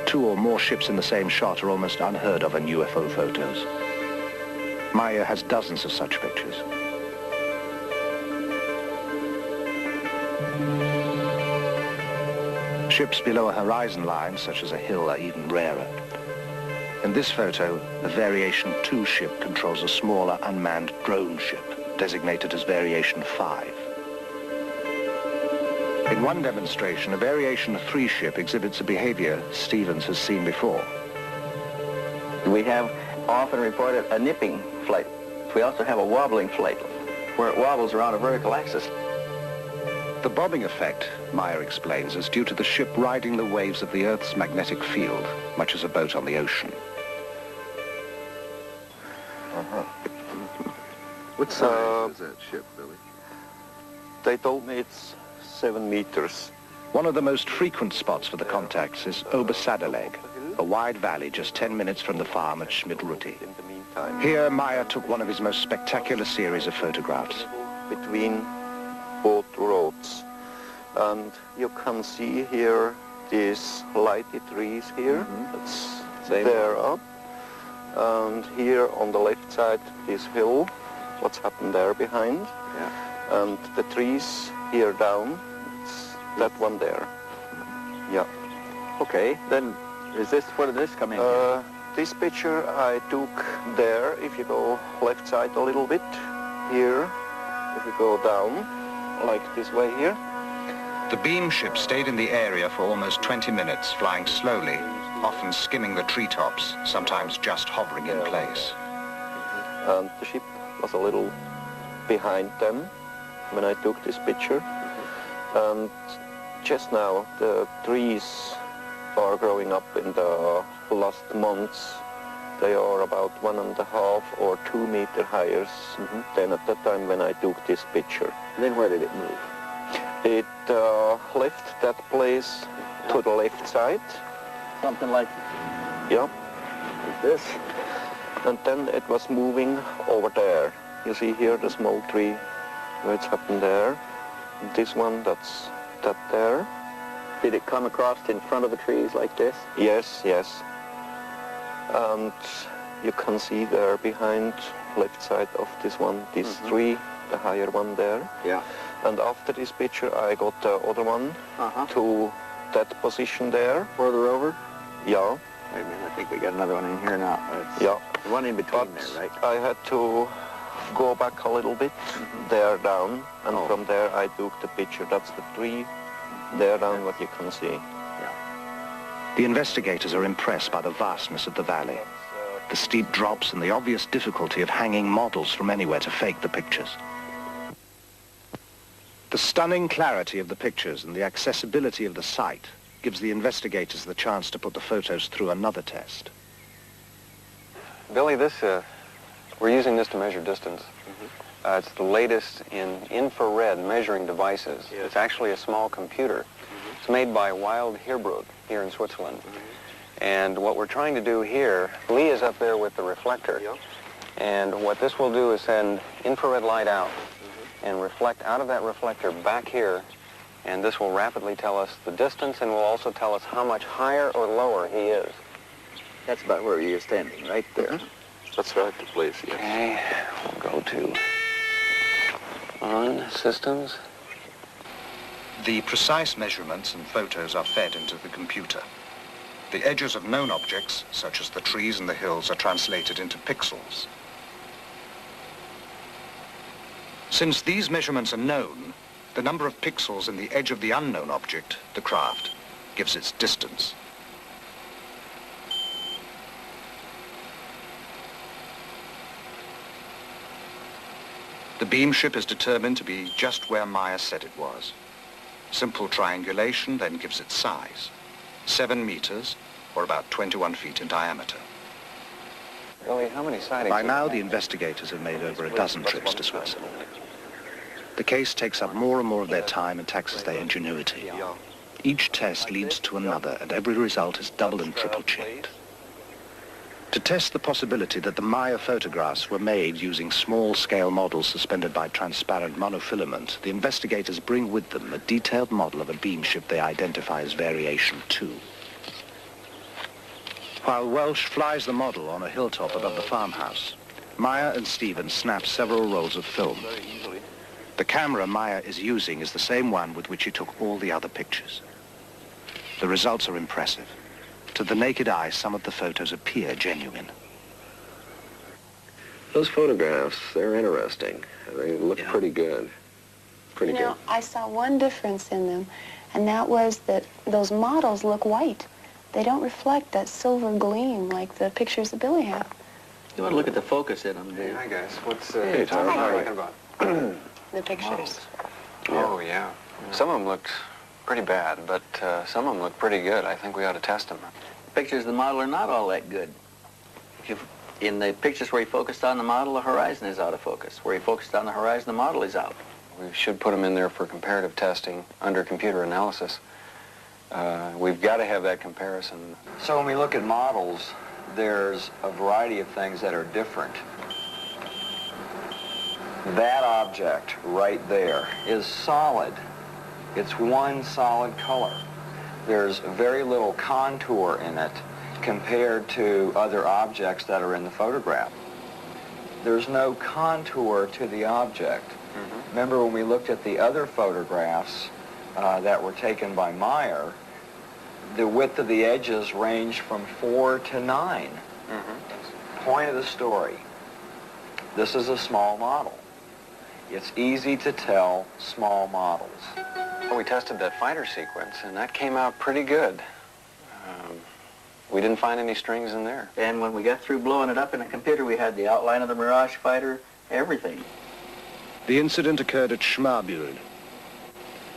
S1: Two or more ships in the same shot are almost unheard of in UFO photos. Meier has dozens of such pictures. Ships below a horizon line, such as a hill, are even rarer. In this photo, a Variation 2 ship controls a smaller unmanned drone ship, designated as Variation 5. In one demonstration, a Variation 3 ship exhibits a behavior Stevens has seen before.
S9: We have often reported a nipping flight. We also have a wobbling flight, where it wobbles around a vertical axis.
S1: The bobbing effect, Meier explains, is due to the ship riding the waves of the Earth's magnetic field, much as a boat on the ocean.
S6: What size is that ship, Billy?
S2: They told me it's 7 meters.
S1: One of the most frequent spots for the contacts is Obersadeleg, a wide valley just 10 minutes from the farm at Schmidrutti. Here, Meier took one of his most spectacular series of photographs.
S2: Between both roads. And you can see here these lighty trees here. That's there up. And here on the left side, this hill. What's happened there behind. Yeah. And the trees here down, it's that one there. Yeah.
S9: Okay, then where did this come in?
S2: This picture I took there. If you go left side a little bit, here, if you go down, like this way here.
S1: The beam ship stayed in the area for almost 20 minutes, flying slowly, often skimming the treetops, sometimes just hovering in place.
S2: And the ship was a little behind them when I took this picture. And just now the trees are growing up in the last months. They are about 1.5 or 2 meter higher than at the time when I took this picture.
S9: Then where did it move?
S2: It left that place to the left side.
S9: Something like...
S2: Yeah. like this. And then it was moving over there. You see here the small tree, where it's happened there. This one, that's that there.
S9: Did it come across in front of the trees like this?
S2: Yes, yes. And you can see there behind, left side of this one, this tree, the higher one there.
S9: Yeah.
S2: And after this picture, I got the other one to that position there.
S9: Further over?
S2: Yeah.
S9: Wait a minute, I think we got another one in here now.
S2: Yeah.
S9: The one in between there, right?
S2: I had to go back a little bit, there down, and from there I took the picture. That's the tree, there down, what you can see.
S1: The investigators are impressed by the vastness of the valley, the steep drops and the obvious difficulty of hanging models from anywhere to fake the pictures. The stunning clarity of the pictures and the accessibility of the site gives the investigators the chance to put the photos through another test.
S7: Billy, we're using this to measure distance. It's the latest in infrared measuring devices. Yes. It's actually a small computer. It's made by Wild Heerbrugg here in Switzerland. And what we're trying to do here, Lee is up there with the reflector. And what this will do is send infrared light out and reflect out of that reflector back here. And this will rapidly tell us the distance and will also tell us how much higher or lower he is.
S9: That's about where you're standing, right there.
S2: That's right, the place, yes.
S7: Okay, we'll go to on systems.
S1: The precise measurements and photos are fed into the computer. The edges of known objects, such as the trees and the hills, are translated into pixels. Since these measurements are known, the number of pixels in the edge of the unknown object, the craft, gives its distance. The beam ship is determined to be just where Meier said it was. Simple triangulation then gives its size, 7 meters, or about 21 feet in diameter.
S7: Billy, how many sightings?
S1: By now, the investigators have made over a dozen trips to Switzerland. The case takes up more and more of their time and taxes their ingenuity. Each test leads to another, and every result is double and triple checked. To test the possibility that the Meier photographs were made using small-scale models suspended by transparent monofilament, the investigators bring with them a detailed model of a beam ship they identify as Variation 2. While Welsh flies the model on a hilltop above the farmhouse, Meier and Stevens snap several rolls of film. The camera Meier is using is the same one with which he took all the other pictures. The results are impressive. To the naked eye, some of the photos appear genuine.
S6: Those photographs, they're interesting. They look pretty good. Pretty good.
S4: I saw one difference in them, and that was that those models look white. They don't reflect that silver gleam like the pictures that Billy had.
S9: You want to look at the focus in them, Dave?
S7: Hi, guys. What's
S6: Hey, Tom.
S7: what are you talking about?
S4: The pictures.
S7: Oh, yeah. Some of them looked pretty bad, but some of them look pretty good. I think we ought to test them.
S9: Pictures of the model are not all that good. In the pictures where he focused on the model, the horizon is out of focus. Where he focused on the horizon, the model is out.
S7: We should put them in there for comparative testing under computer analysis. We've got to have that comparison.
S17: So when we look at models, there's a variety of things that are different. That object right there is solid. It's one solid color. There's very little contour in it compared to other objects that are in the photograph. There's no contour to the object. Remember when we looked at the other photographs that were taken by Meier, the width of the edges ranged from 4 to 9. Point of the story. This is a small model. It's easy to tell small models.
S7: We tested that fighter sequence, and that came out pretty good. We didn't find any strings in there.
S9: And when we got through blowing it up in the computer, we had the outline of the Mirage fighter, everything.
S1: The incident occurred at Schmarbühl.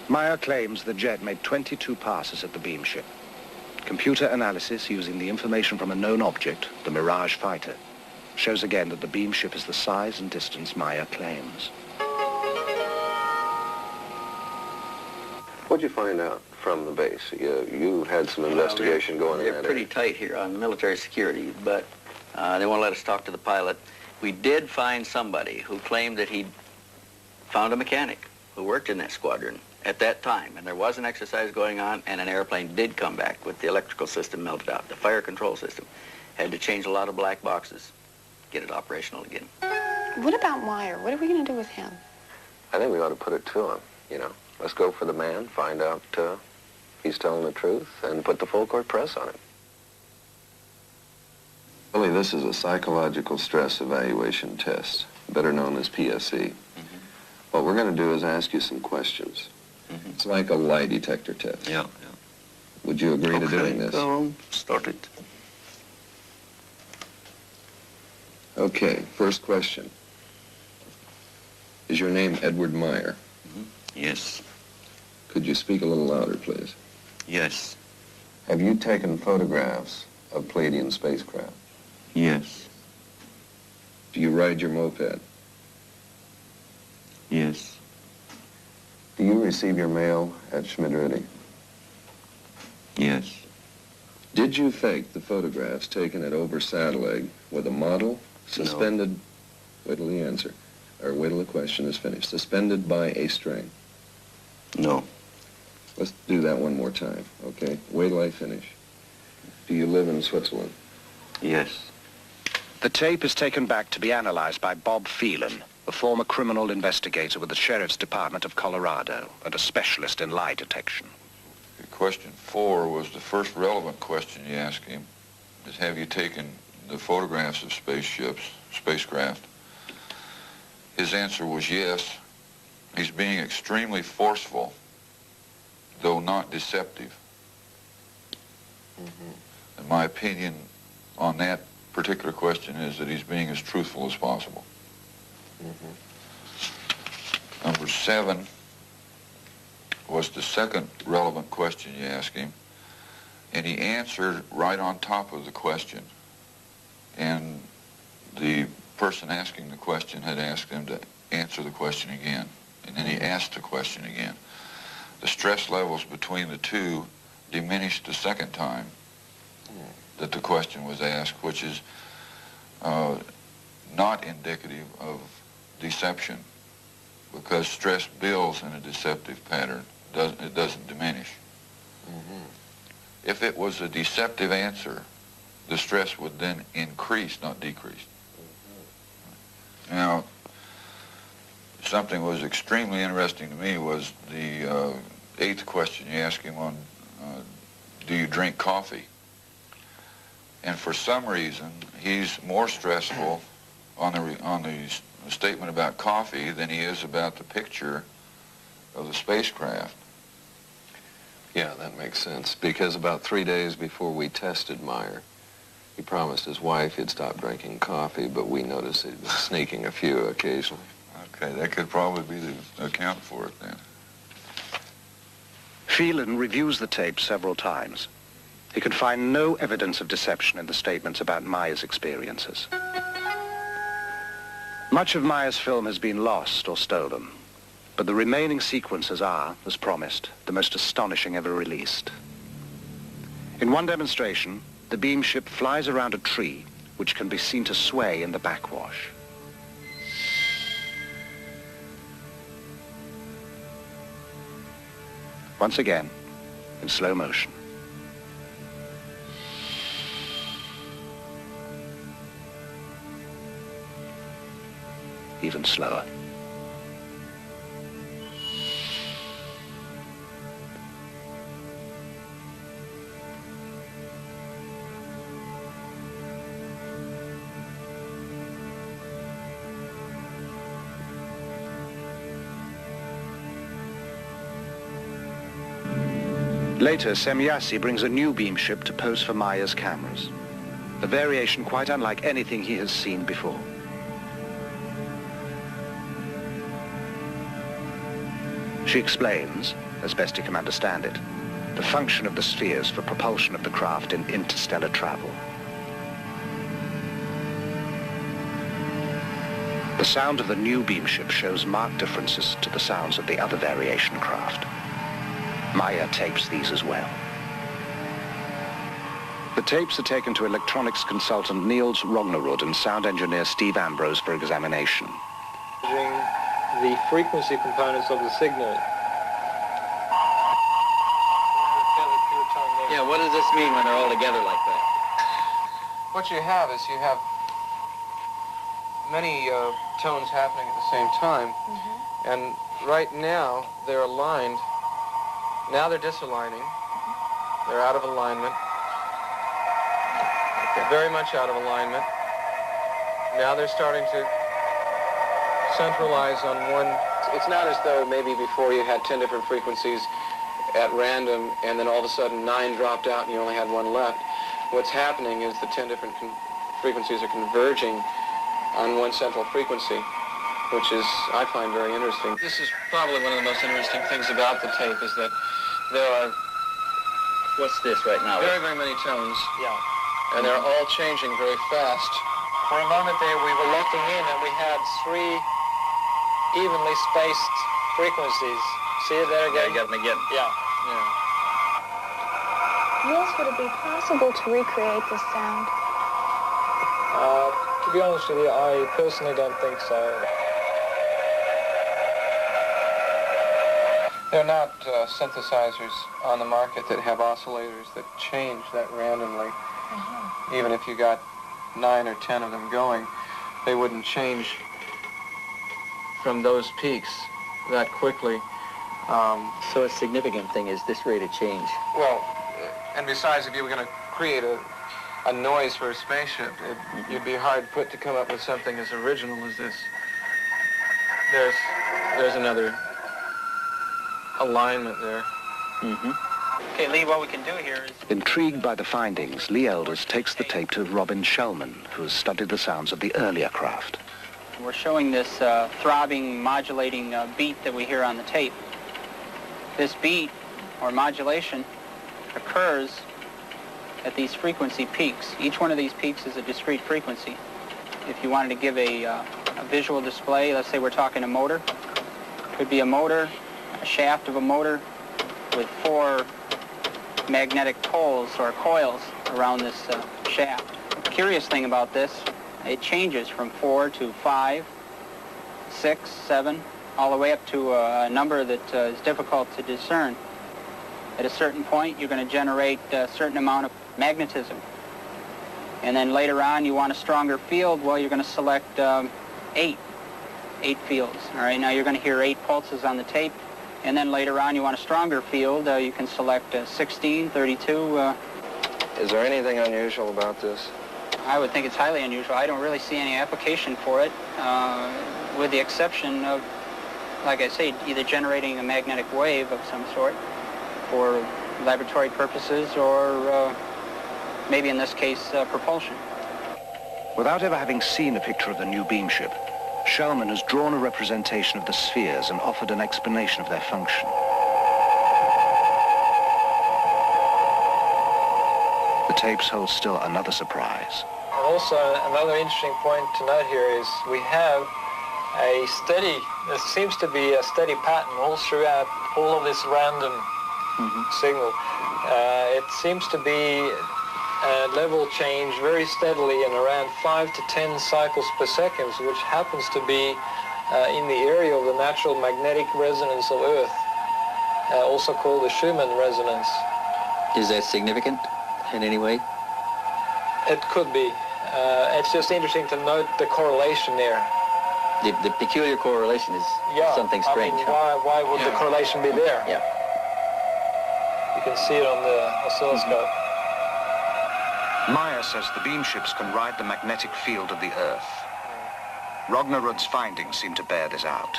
S1: Meier claims the jet made 22 passes at the beam ship. Computer analysis using the information from a known object, the Mirage fighter, shows again that the beam ship is the size and distance Meier claims.
S6: What'd you find out from the base? You had some investigation going in
S9: They're
S6: that
S9: pretty
S6: area.
S9: tight here on military security, but they won't let us talk to the pilot. We did find somebody who claimed that he'd found a mechanic who worked in that squadron at that time, and there was an exercise going on, and an airplane did come back with the electrical system melted out. The fire control system had to change a lot of black boxes, get it operational again.
S4: What about Meier? What are we going to do with him?
S6: I think we ought to put it to him, you know. Let's go for the man, find out if he's telling the truth, and put the full court press on him. Billy, this is a psychological stress evaluation test, better known as PSE. What we're going to do is ask you some questions. It's like a lie detector test.
S9: Yeah.
S6: Would you agree to doing this?
S9: Go on, start it.
S6: Okay, first question. Is your name Edward Meier?
S9: Yes.
S6: Could you speak a little louder, please?
S9: Yes.
S6: Have you taken photographs of Palladian spacecraft?
S9: Yes.
S6: Do you ride your moped?
S9: Yes.
S6: Do you receive your mail at Schmidrudi?
S9: Yes.
S6: Did you fake the photographs taken at Ober-Saddleegg with a model suspended, wait till the answer, or wait till the question is finished, suspended by a string?
S9: No.
S6: Let's do that one more time, okay? Wait till I finish. Do you live in Switzerland?
S9: Yes.
S1: The tape is taken back to be analyzed by Bob Phelan, a former criminal investigator with the Sheriff's Department of Colorado and a specialist in lie detection.
S20: Question 4 was the first relevant question you asked him, is have you taken the photographs of spacecraft? His answer was yes. He's being extremely forceful, though not deceptive. And my opinion on that particular question is that he's being as truthful as possible. Number 7 was the second relevant question you asked him, and he answered right on top of the question. And the person asking the question had asked him to answer the question again, and then he asked the question again. The stress levels between the two diminished the second time that the question was asked, which is not indicative of deception, because stress builds in a deceptive pattern. It doesn't diminish. If it was a deceptive answer, the stress would then increase, not decrease. Now, something was extremely interesting to me was the 8th question you asked him on, do you drink coffee? And for some reason, he's more stressful on the statement about coffee than he is about the picture of the spacecraft.
S6: Yeah, that makes sense, because about 3 days before we tested Meier, he promised his wife he'd stop drinking coffee, but we noticed he'd been sneaking a few occasionally.
S20: Okay, that could probably be the account for it then.
S1: Phelan reviews the tape several times. He could find no evidence of deception in the statements about Meier's experiences. Much of Meier's film has been lost or stolen, but the remaining sequences are, as promised, the most astonishing ever released. In one demonstration, the beam ship flies around a tree which can be seen to sway in the backwash. Once again, in slow motion. Even slower. Later, Semyasi brings a new beam ship to pose for Meier's cameras. A variation quite unlike anything he has seen before. She explains, as best he can understand it, the function of the spheres for propulsion of the craft in interstellar travel. The sound of the new beam ship shows marked differences to the sounds of the other variation craft. Meier tapes these as well. The tapes are taken to electronics consultant Niels Rognerud and sound engineer Steve Ambrose for examination.
S21: The frequency components of the signal.
S9: Yeah, what does this mean when they're all together like that?
S19: What you have is you have many tones happening at the same time, and right now they're aligned. Now they're disaligning. They're out of alignment. They're very much out of alignment. Now they're starting to centralize on one. It's not as though maybe before you had 10 different frequencies at random and then all of a sudden 9 dropped out and you only had 1 left. What's happening is the 10 different frequencies are converging on one central frequency, which is, I find, very interesting. This is probably one of the most interesting things about the tape is that there are...
S9: What's this right now?
S19: Very, very many tones.
S21: Yeah.
S19: And they're all changing very fast.
S21: For a moment there, we were locking in and we had 3 evenly spaced frequencies. See it there again?
S9: Yeah, you got them again.
S21: Yeah.
S15: Yes, would it be possible to recreate this sound?
S21: To be honest with you, I personally don't think so.
S19: There are not synthesizers on the market that have oscillators that change that randomly. Even if you got 9 or 10 of them going, they wouldn't change from those peaks that quickly.
S9: So a significant thing is this rate of change.
S19: Well, and besides, if you were going to create a noise for a spaceship, you'd be hard put to come up with something as original as this. There's another alignment there.
S22: Okay, Lee, what we can do here is...
S1: Intrigued by the findings, Lee Elders takes the tape to Robin Shellman, who has studied the sounds of the earlier craft.
S22: We're showing this throbbing, modulating beat that we hear on the tape. This beat, or modulation, occurs at these frequency peaks. Each one of these peaks is a discrete frequency. If you wanted to give a visual display, let's say we're talking a motor, could be a motor, a shaft of a motor with 4 magnetic poles or coils around this shaft. The curious thing about this, it changes from 4 to 5, 6, 7, all the way up to a number that is difficult to discern. At a certain point, you're going to generate a certain amount of magnetism. And then later on, you want a stronger field, well, you're going to select 8 fields. All right, now you're going to hear 8 pulses on the tape. And then later on, you want a stronger field, you can select 16, 32.
S19: Is there anything unusual about this?
S22: I would think it's highly unusual. I don't really see any application for it, with the exception of, like I say, either generating a magnetic wave of some sort for laboratory purposes or maybe in this case, propulsion.
S1: Without ever having seen a picture of the new beam ship, Shellman has drawn a representation of the spheres and offered an explanation of their function. The tapes hold still another surprise.
S21: Also, another interesting point to note here is we have a steady, there seems to be a steady pattern all throughout all of this random signal. It seems to be a level change very steadily in around 5 to 10 cycles per second, which happens to be in the area of the natural magnetic resonance of Earth, also called the Schumann resonance.
S9: Is that significant in any way?
S21: It could be. It's just interesting to note the correlation there.
S9: The peculiar correlation is something strange.
S21: I mean, why would the correlation be there?
S9: Yeah.
S21: You can see it on the oscilloscope.
S1: Meier says the beam ships can ride the magnetic field of the Earth. Rognerud's findings seem to bear this out.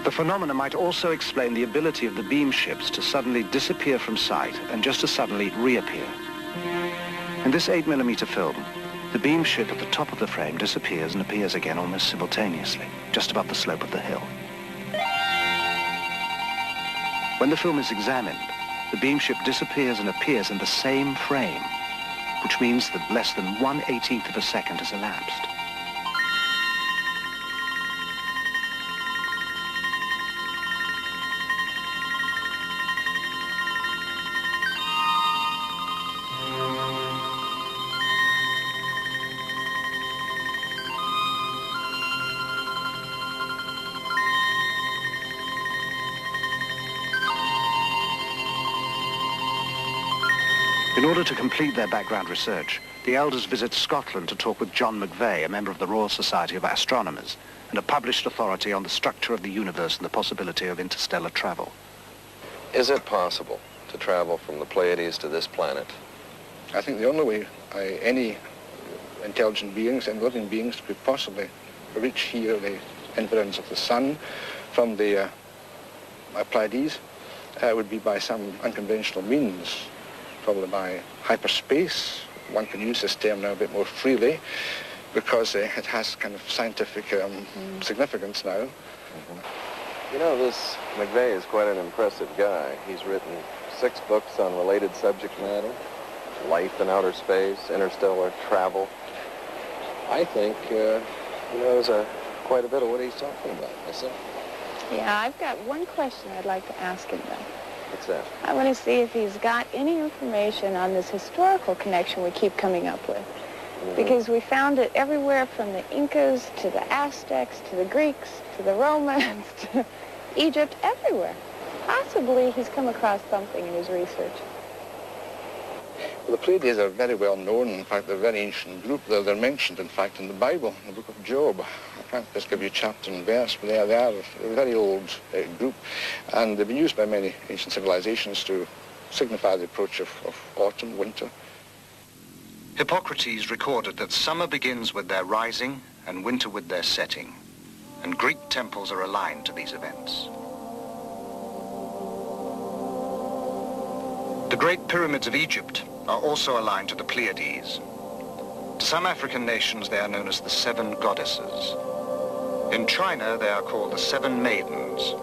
S1: The phenomena might also explain the ability of the beam ships to suddenly disappear from sight and just as suddenly reappear. In this 8mm film, the beam ship at the top of the frame disappears and appears again almost simultaneously, just above the slope of the hill. When the film is examined, the beam ship disappears and appears in the same frame, which means that less than 1/18 of a second has elapsed. In order to complete their background research, the elders visit Scotland to talk with John McVeigh, a member of the Royal Society of Astronomers, and a published authority on the structure of the universe and the possibility of interstellar travel.
S6: Is it possible to travel from the Pleiades to this planet?
S10: I think the only way any intelligent beings and living beings could possibly reach here the environs of the sun from the Pleiades would be by some unconventional means, probably by hyperspace. One can use this term now a bit more freely because it has kind of scientific significance now.
S6: You know, this McVeigh is quite an impressive guy. He's written 6 books on related subject matter: life in outer space, interstellar travel. I think he knows quite a bit of what he's talking about myself.
S15: Yeah, I've got one question I'd like to ask him, though.
S6: What's that?
S15: I want to see if he's got any information on this historical connection we keep coming up with. Because we found it everywhere from the Incas to the Aztecs to the Greeks to the Romans to Egypt, everywhere. Possibly he's come across something in his research.
S10: Well, the Pleiades are very well known. In fact, they're a very ancient group. They're mentioned, in fact, in the Bible, in the book of Job. I can't just give you chapter and verse, but they are a very old group. And they've been used by many ancient civilizations to signify the approach of autumn, winter.
S1: Hippocrates recorded that summer begins with their rising and winter with their setting, and Greek temples are aligned to these events. The Great Pyramids of Egypt are also aligned to the Pleiades. To some African nations, they are known as the 7 goddesses. In China, they are called the 7 maidens,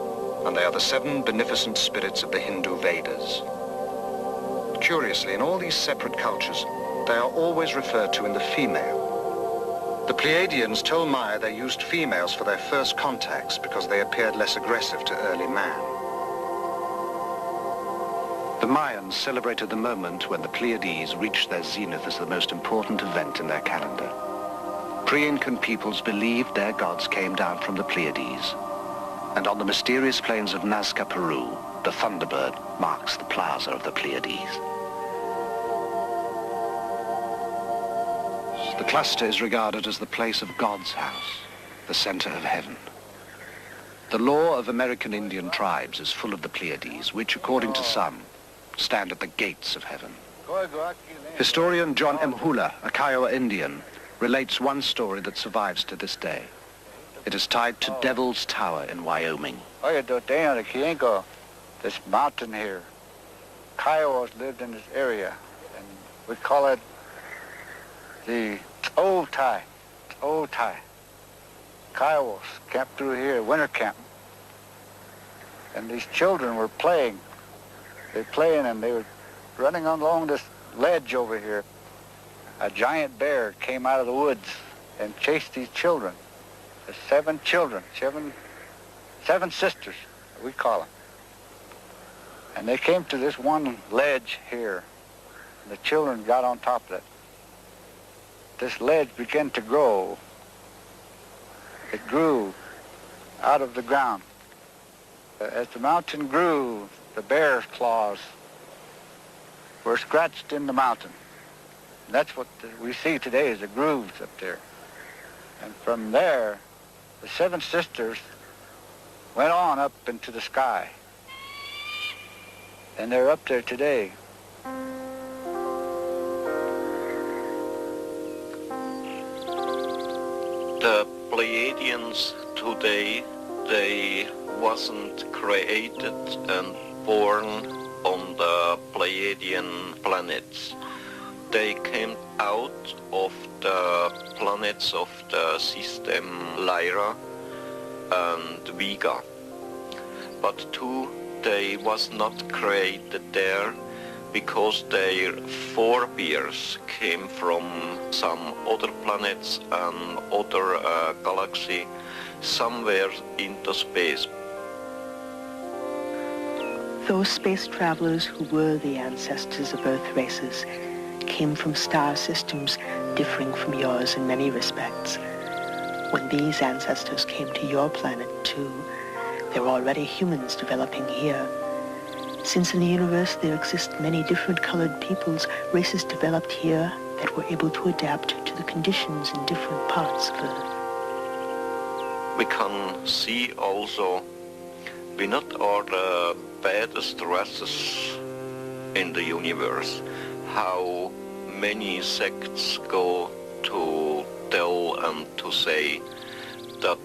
S1: and they are the 7 beneficent spirits of the Hindu Vedas. Curiously, in all these separate cultures, they are always referred to in the female. The Pleiadians told Meier they used females for their first contacts because they appeared less aggressive to early man. The Mayans celebrated the moment when the Pleiades reached their zenith as the most important event in their calendar. Pre-Incan peoples believed their gods came down from the Pleiades, and on the mysterious plains of Nazca, Peru, the Thunderbird marks the plaza of the Pleiades. The cluster is regarded as the place of God's house, the center of heaven. The lore of American Indian tribes is full of the Pleiades, which, according to some, stand at the gates of heaven. Historian John M. Hula, a Kiowa Indian, relates one story that survives to this day. It is tied to Devil's Tower in Wyoming.
S12: This mountain here, Kiowas lived in this area, and we call it the Old Tie. Kiowas camped through here, winter camp. And these children were playing. They were playing and they were running along this ledge over here. A giant bear came out of the woods and chased these children. The 7 children, seven sisters, we call them. And they came to this one ledge here. And the children got on top of it. This ledge began to grow. It grew out of the ground. As the mountain grew, the bear's claws were scratched in the mountain. And that's what we see today is the grooves up there. And from there, the 7 sisters went on up into the sky. And they're up there today.
S2: The Pleiadians today, they wasn't created and born on the Pleiadian planets. They came out of the planets of the system Lyra and Vega. But they was not created there because their forebears came from some other planets and other galaxy somewhere into space.
S3: Those space travelers who were the ancestors of Earth races came from star systems differing from yours in many respects. When these ancestors came to your planet too, there were already humans developing here. Since in the universe there exist many different colored peoples, races developed here that were able to adapt to the conditions in different parts of Earth.
S2: We can see also we not are the baddest races in the universe. How many sects go to tell and to say that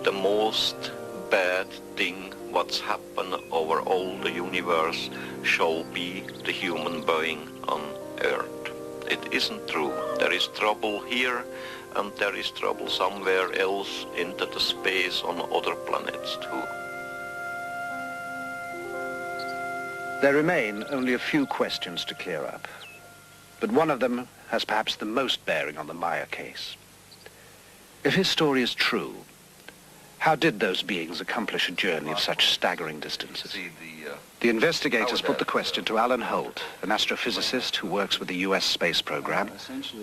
S2: the most bad thing what's happened over all the universe shall be the human being on Earth. It isn't true. There is trouble here and there is trouble somewhere else into the space on other planets too.
S1: There remain only a few questions to clear up, but one of them has perhaps the most bearing on the Meier case. If his story is true, how did those beings accomplish a journey of such staggering distances? The investigators put the question to Alan Holt, an astrophysicist who works with the US space program,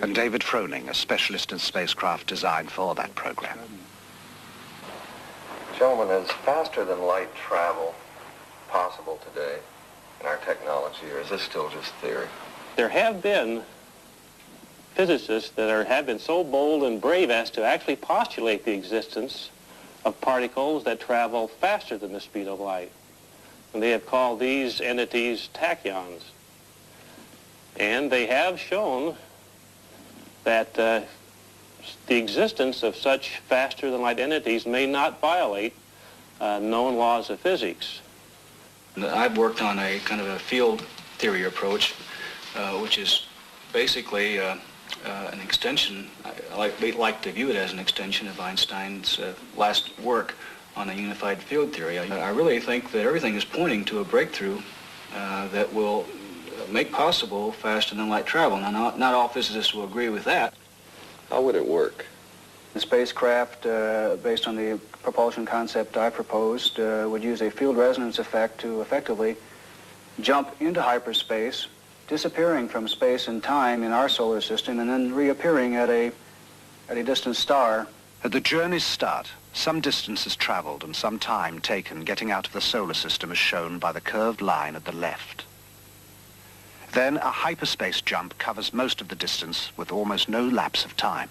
S1: and David Froning, a specialist in spacecraft design for that program.
S6: Gentlemen, is faster than light travel possible today in our technology, or is this still just theory?
S16: There have been physicists that have been so bold and brave as to actually postulate the existence of particles that travel faster than the speed of light. And they have called these entities tachyons. And they have shown that the existence of such faster-than-light entities may not violate known laws of physics.
S8: I've worked on a kind of a field theory approach, which is basically an extension. I like to view it as an extension of Einstein's last work on a unified field theory. I really think that everything is pointing to a breakthrough that will make possible faster-than-light travel. Now, not all physicists will agree with that.
S7: How would it work?
S8: The spacecraft, based on the propulsion concept I proposed, would use a field resonance effect to effectively jump into hyperspace, disappearing from space and time in our solar system, and then reappearing at a distant star.
S1: At the journey's start, some distance is traveled and some time taken getting out of the solar system is shown by the curved line at the left. Then a hyperspace jump covers most of the distance with almost no lapse of time.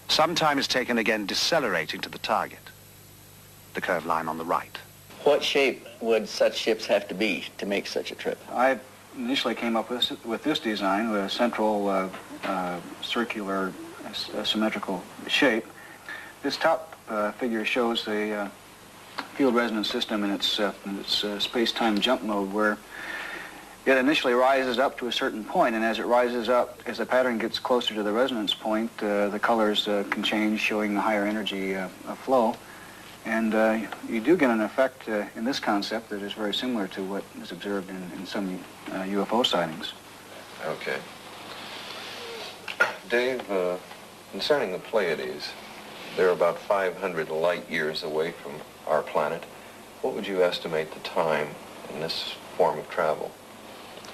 S1: Some time is taken again decelerating to the target, the curved line on the right.
S9: What shape would such ships have to be to make such a trip?
S8: I initially came up with this design, with a central circular symmetrical shape. This top figure shows the field resonance system in its space-time jump mode, where it initially rises up to a certain point, and as it rises up, as the pattern gets closer to the resonance point, the colors can change, showing the higher energy flow. And you do get an effect in this concept that is very similar to what is observed in some UFO sightings.
S6: Okay. Dave, concerning the Pleiades, they're about 500 light years away from our planet. What would you estimate the time in this form of travel?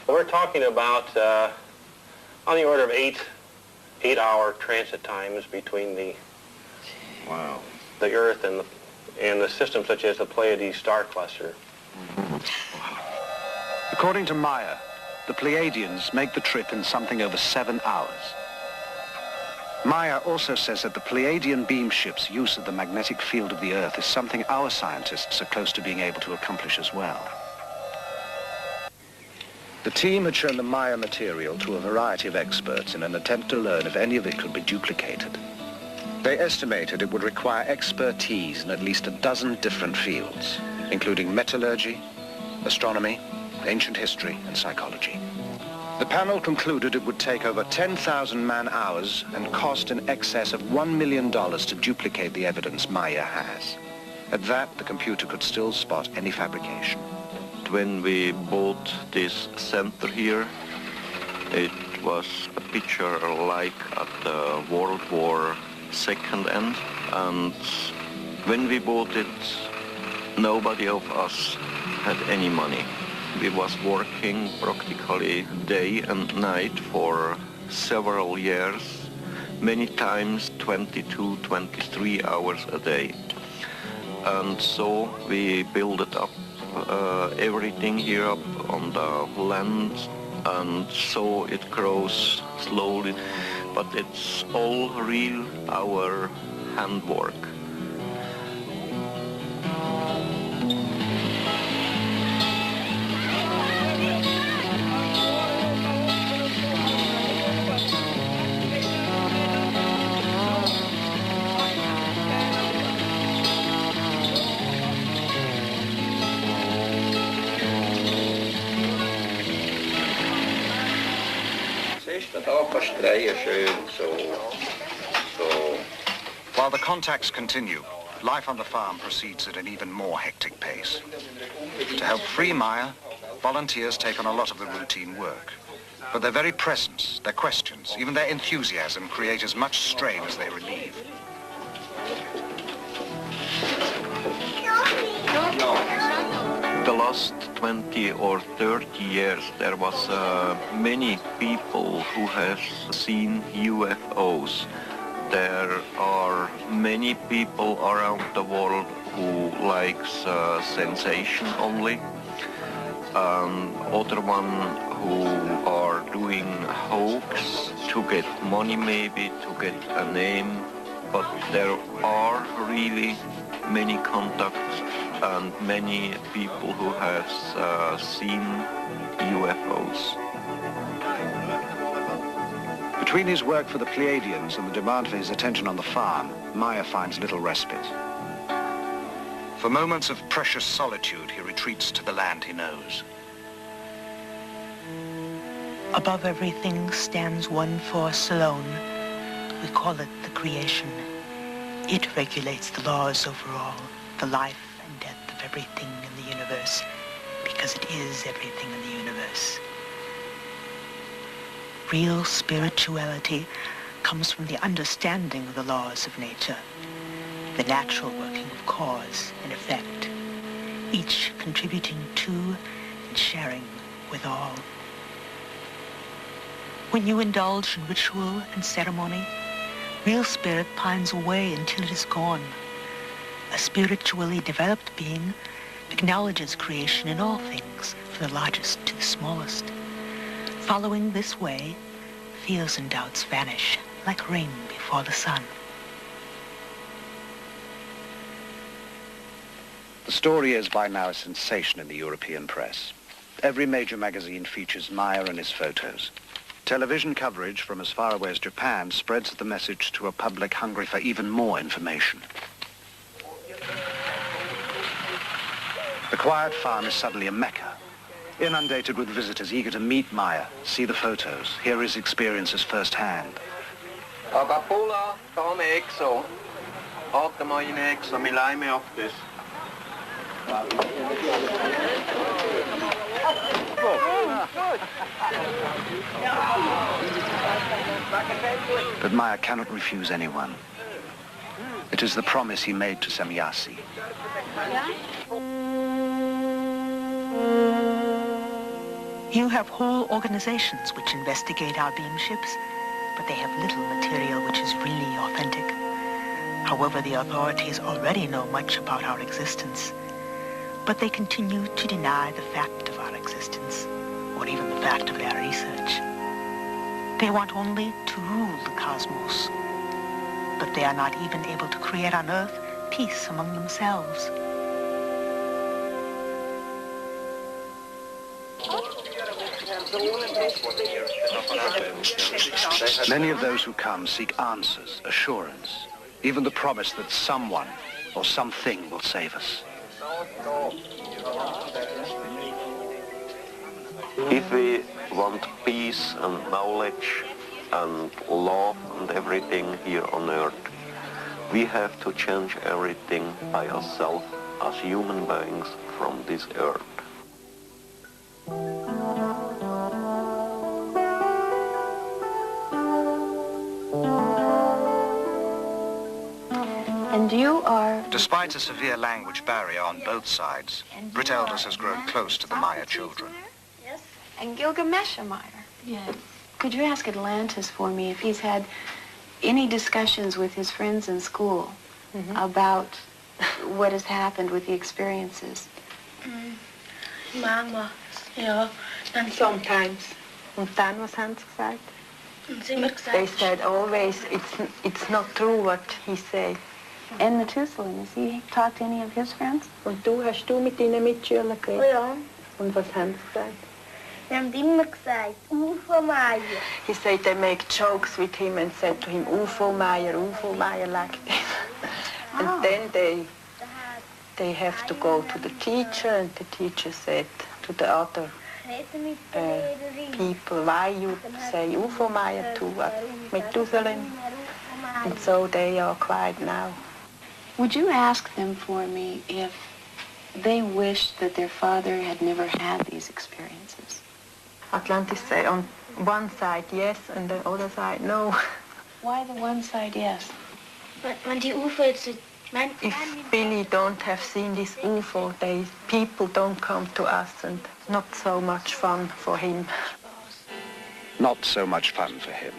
S16: Well, we're talking about on the order of 8-hour transit times between the Earth and the system such as the Pleiades star cluster.
S1: According to Meier, the Pleiadians make the trip in something over 7 hours. Meier also says that the Pleiadian beam ship's use of the magnetic field of the Earth is something our scientists are close to being able to accomplish as well. The team had shown the Meier material to a variety of experts in an attempt to learn if any of it could be duplicated. They estimated it would require expertise in at least a dozen different fields, including metallurgy, astronomy, ancient history, and psychology. The panel concluded it would take over 10,000 man-hours and cost in excess of $1 million to duplicate the evidence Meier has. At that, the computer could still spot any fabrication.
S2: When we bought this center here, it was a picture like at the World War II end, and when we bought it, nobody of us had any money. We was working practically day and night for several years, many times 22, 23 hours a day. And so we built it up everything here up on the land, and so it grows slowly, but it's all real, our handwork.
S13: While the contacts continue, life on the farm proceeds at an even more hectic pace. To help free Meier, volunteers take on a lot of the routine work. But their very presence, their questions, even their enthusiasm create as much strain as they relieve.
S2: The last 20 or 30 years there was many people who have seen UFOs. There are many people around the world who likes sensation only. Other one who are doing hoax to get money, maybe to get a name. But there are really many contacts and many people who have seen UFOs.
S1: Between his work for the Pleiadians and the demand for his attention on the farm, Meier finds little respite.
S13: For moments of precious solitude, he retreats to the land he knows.
S3: Above everything stands one force alone. We call it the creation. It regulates the laws over all, the life and death of everything in the universe, because it is everything in the universe. Real spirituality comes from the understanding of the laws of nature, the natural working of cause and effect, each contributing to and sharing with all. When you indulge in ritual and ceremony, real spirit pines away until it is gone. A spiritually developed being acknowledges creation in all things, from the largest to the smallest. Following this way, fears and doubts vanish like rain before the sun.
S1: The story is by now a sensation in the European press. Every major magazine features Meier and his photos. Television coverage from as far away as Japan spreads the message to a public hungry for even more information. The quiet farm is suddenly a mecca, inundated with visitors eager to meet Meier, see the photos, hear his experiences firsthand.
S2: Agapula, come exo. Åter mig in exo, mi laj mig oftast.
S1: But Meier cannot refuse anyone. It is the promise he made to Semjase.
S3: You have whole organizations which investigate our beam ships, but they have little material which is really authentic. However, the authorities already know much about our existence, but they continue to deny the fact of our existence, or even the fact of their research. They want only to rule the cosmos, but they are not even able to create on Earth peace among themselves.
S1: Many of those who come seek answers, assurance, even the promise that someone or something will save us.
S2: If we want peace and knowledge and love and everything here on Earth, we have to change everything by ourselves as human beings from this Earth.
S15: And you are...
S13: Despite a severe language barrier on both sides, Britt Elders has grown close to the Meier children.
S15: Yes. And Gilgamesh Meier. Yes. Could you ask Atlantis for me if he's had any discussions with his friends in school about what has happened with the experiences?
S5: Mama, ja. Dann sometimes.
S14: Und dann, was haben sie gesagt?
S5: Und sie immer gesagt.
S14: They said always, it's not true what he said.
S15: And Methuselah, has he talked to any of his friends?
S14: Und hast du mit deinen Mitschülern geredet?
S5: Ja.
S14: Und was haben sie gesagt?
S5: Wir haben immer gesagt, UFO Meier.
S14: He said they make jokes with him and said to him, UFO Meier like this. And then they have to go to the teacher, and the teacher said to the other people, why you say UFO Meier to Methuselah? And so they are quiet now.
S15: Would you ask them for me if they wished that their father had never had these experiences?
S14: Atlantis say on one side yes, and the other side no.
S15: Why the one side yes?
S5: When die UFO jetzt...
S14: If Billy don't have seen this UFO, people don't come to us, and not so much fun for him.
S1: Not so much fun for him.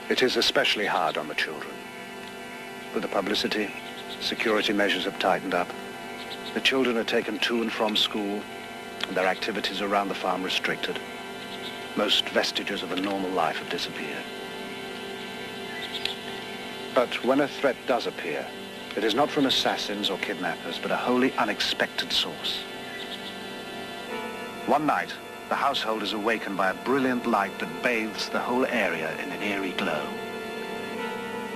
S1: It is especially hard on the children. With the publicity, security measures have tightened up. The children are taken to and from school, and their activities around the farm restricted. Most vestiges of a normal life have disappeared. But when a threat does appear, it is not from assassins or kidnappers, but a wholly unexpected source. One night, the household is awakened by a brilliant light that bathes the whole area in an eerie glow.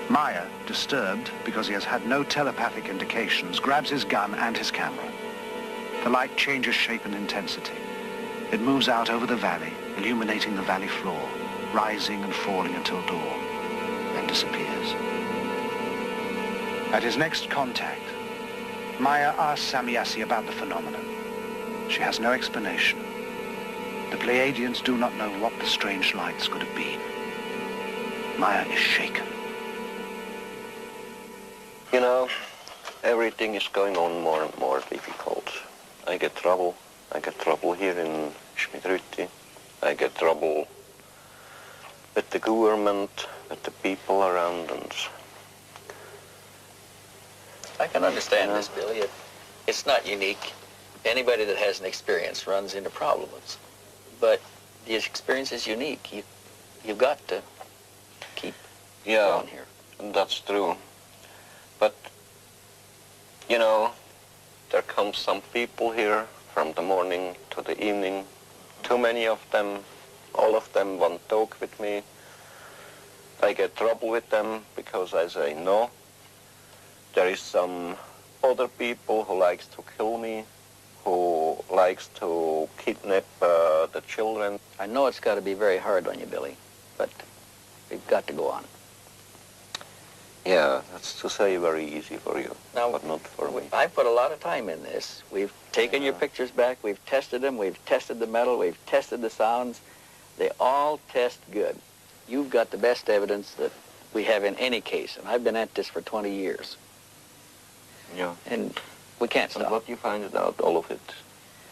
S1: Meier, disturbed because he has had no telepathic indications, grabs his gun and his camera. The light changes shape and intensity. It moves out over the valley, illuminating the valley floor, rising and falling until dawn, then disappears. At his next contact, Meier asks Samiassi about the phenomenon. She has no explanation. The Pleiadians do not know what the strange lights could have been. Meier is shaken.
S2: You know, everything is going on more and more difficult. I get trouble. I get trouble here in Schmidrütti. I get trouble with the government, with the people around, and
S9: I can understand this, Billy. It's not unique. Anybody that has an experience runs into problems. But the experience is unique. You've got to keep going here.
S2: That's true. But, you know, there come some people here from the morning to the evening. Too many of them. All of them want to talk with me. I get trouble with them because I say no. There is some other people who likes to kill me, who likes to kidnap the children.
S9: I know it's got to be very hard on you, Billy, but we've got to go on.
S2: Yeah, that's to say very easy for you,
S9: now,
S2: but not for me.
S9: I put a lot of time in this. We've taken your pictures back, we've tested them, we've tested the metal, we've tested the sounds. They all test good. You've got the best evidence that we have in any case, and I've been at this for 20 years.
S2: Yeah.
S9: And we can't stop.
S2: And what you find out, all of it?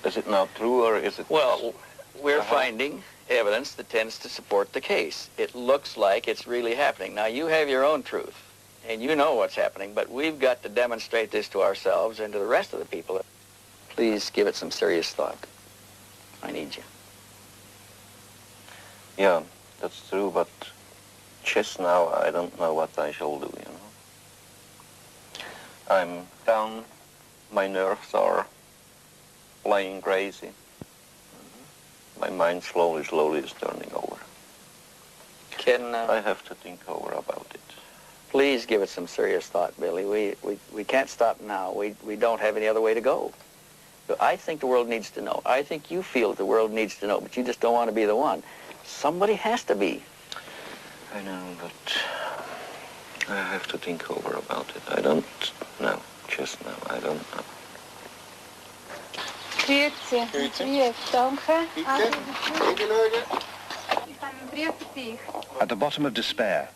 S2: Is it now true, or is it...
S9: Well, we're finding evidence that tends to support the case. It looks like it's really happening. Now, you have your own truth, and you know what's happening, but we've got to demonstrate this to ourselves and to the rest of the people. Please give it some serious thought. I need you.
S2: Yeah, that's true, but just now I don't know what I shall do, you know. I'm down, my nerves are playing crazy. My mind slowly is turning over. I have to think over about it.
S9: Please give it some serious thought, Billy. We can't stop now. We don't have any other way to go. But I think the world needs to know. I think you feel that the world needs to know, but you just don't want to be the one. Somebody has to be.
S2: I know, but I have to think over about it. I don't know. Just now, I don't know.
S15: Grüezi. Grüezi. Danke.
S1: At the bottom of despair,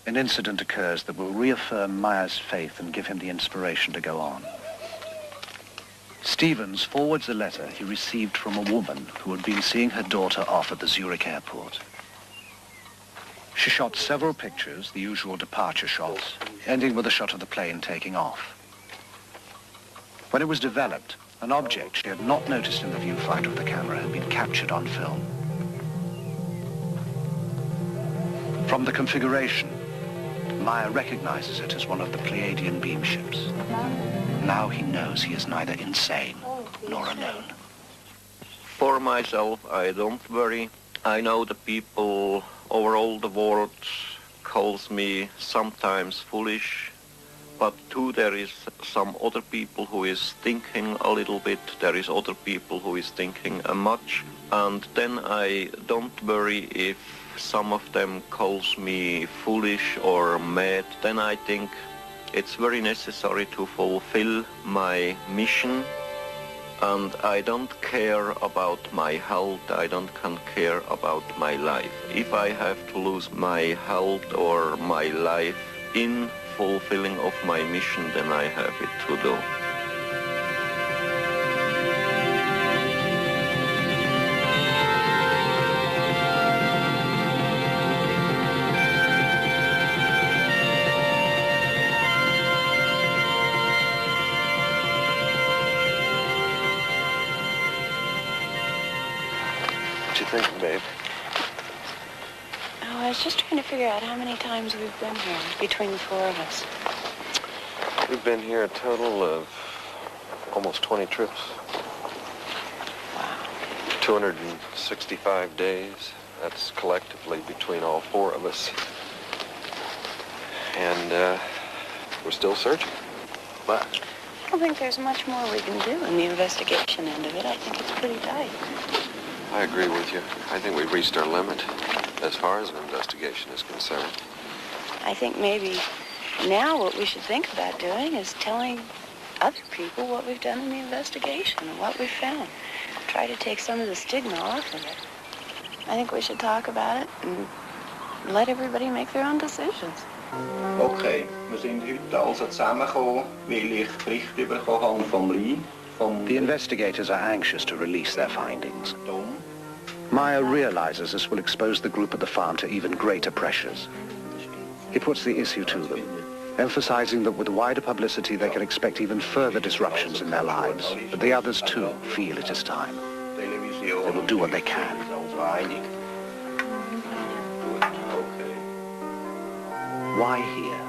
S1: an incident occurs that will reaffirm Meier's faith and give him the inspiration to go on. Stevens forwards a letter he received from a woman who had been seeing her daughter off at the Zurich airport. She shot several pictures, the usual departure shots, ending with a shot of the plane taking off. When it was developed, An object she had not noticed in the viewfinder of the camera had been captured on film. From the configuration, Meier recognizes it as one of the Pleiadian beam ships. Now he knows he is neither insane nor alone.
S2: For myself, I don't worry. I know the people over all the world calls me sometimes foolish, but too there is some other people who is thinking a little bit, there is other people who is thinking much, and then I don't worry if some of them calls me foolish or mad. Then I think it's very necessary to fulfill my mission, and I don't care about my health, I don't care about my life. If I have to lose my health or my life in fulfilling of my mission, then I have it to do.
S16: What you thinking, babe?
S15: Oh, I was just trying to figure out how many times we've been here between the four of us.
S16: We've been here a total of almost 20 trips.
S15: Wow.
S16: 265 days. That's collectively between all four of us. And we're still searching. But
S15: I don't think there's much more we can do in the investigation end of it. I think it's pretty tight.
S16: I agree with you. I think we've reached our limit as far as an investigation is concerned.
S15: I think maybe now what we should think about doing is telling other people what we've done in the investigation and what we've found. Try to take some of the stigma off of it. I think we should talk about it and let everybody make their own decisions.
S2: Okay, wir sind heute also zusammengekommen, weil ich Berichte bekommen habe vom Lee.
S1: The investigators are anxious to release their findings. Meier realizes this will expose the group at the farm to even greater pressures. He puts the issue to them, emphasizing that with wider publicity they can expect even further disruptions in their lives. But the others too feel it is time. They will do what they can. Why here?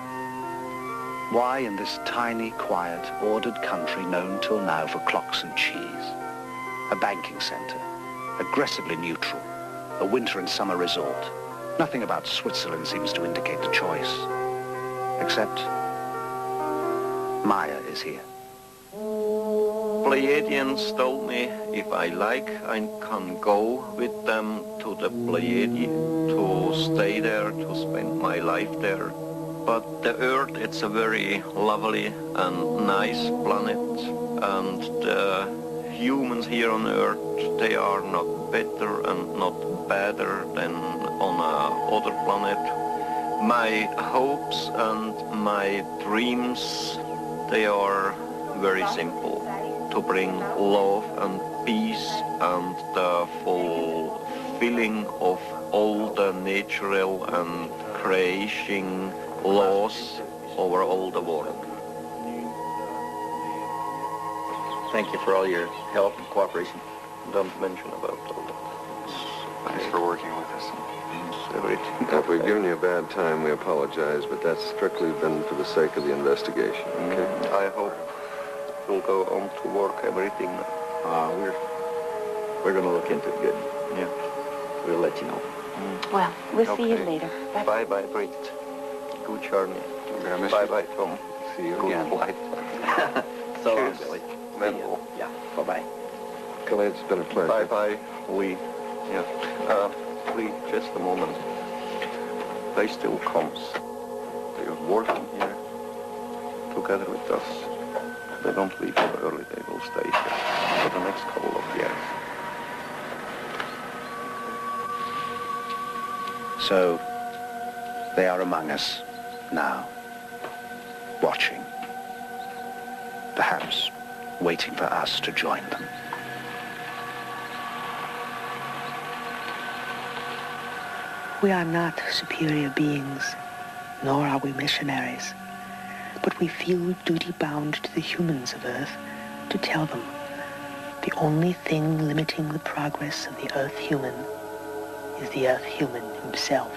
S1: Why in this tiny, quiet, ordered country known till now for clocks and cheese? A banking center, aggressively neutral, a winter and summer resort. Nothing about Switzerland seems to indicate the choice. Except Meier is here.
S2: Pleiadians told me if I like, I can go with them to the Pleiadi, to stay there, to spend my life there. But the Earth, it's a very lovely and nice planet, and the humans here on Earth, they are not better and not better than on another planet. My hopes and my dreams, they are very simple. To bring love and peace and the fulfilling of all the natural and creation laws over all the world.
S9: Thank you for all your help and cooperation.
S2: Don't mention about all that.
S7: Thanks for working with us.
S2: Everything.
S6: If we've given you a bad time, we apologize, but that's strictly been for the sake of the investigation, okay?
S2: I hope we'll go on to work everything.
S9: We're going to look into it good. Yeah. We'll let you know.
S15: Well, we'll see you later. Bye.
S2: Bye-bye, Brit. Good journey. Bye-bye, Tom.
S9: See you
S2: Good
S9: again.
S2: flight.
S9: So,
S2: Cheers.
S9: Billy.
S2: Wendell.
S9: Yeah. Bye-bye.
S6: Kelly, it's been a pleasure.
S2: Bye-bye, Lee. Yeah. Lee, just a moment. They still comes. They are working here together with us. They don't leave so early. They will stay here for the next couple of years.
S1: So, they are among us now, watching, perhaps waiting for us to join them.
S3: We are not superior beings, nor are we missionaries, but we feel duty-bound to the humans of Earth to tell them The only thing limiting the progress of the Earth human is the Earth human himself.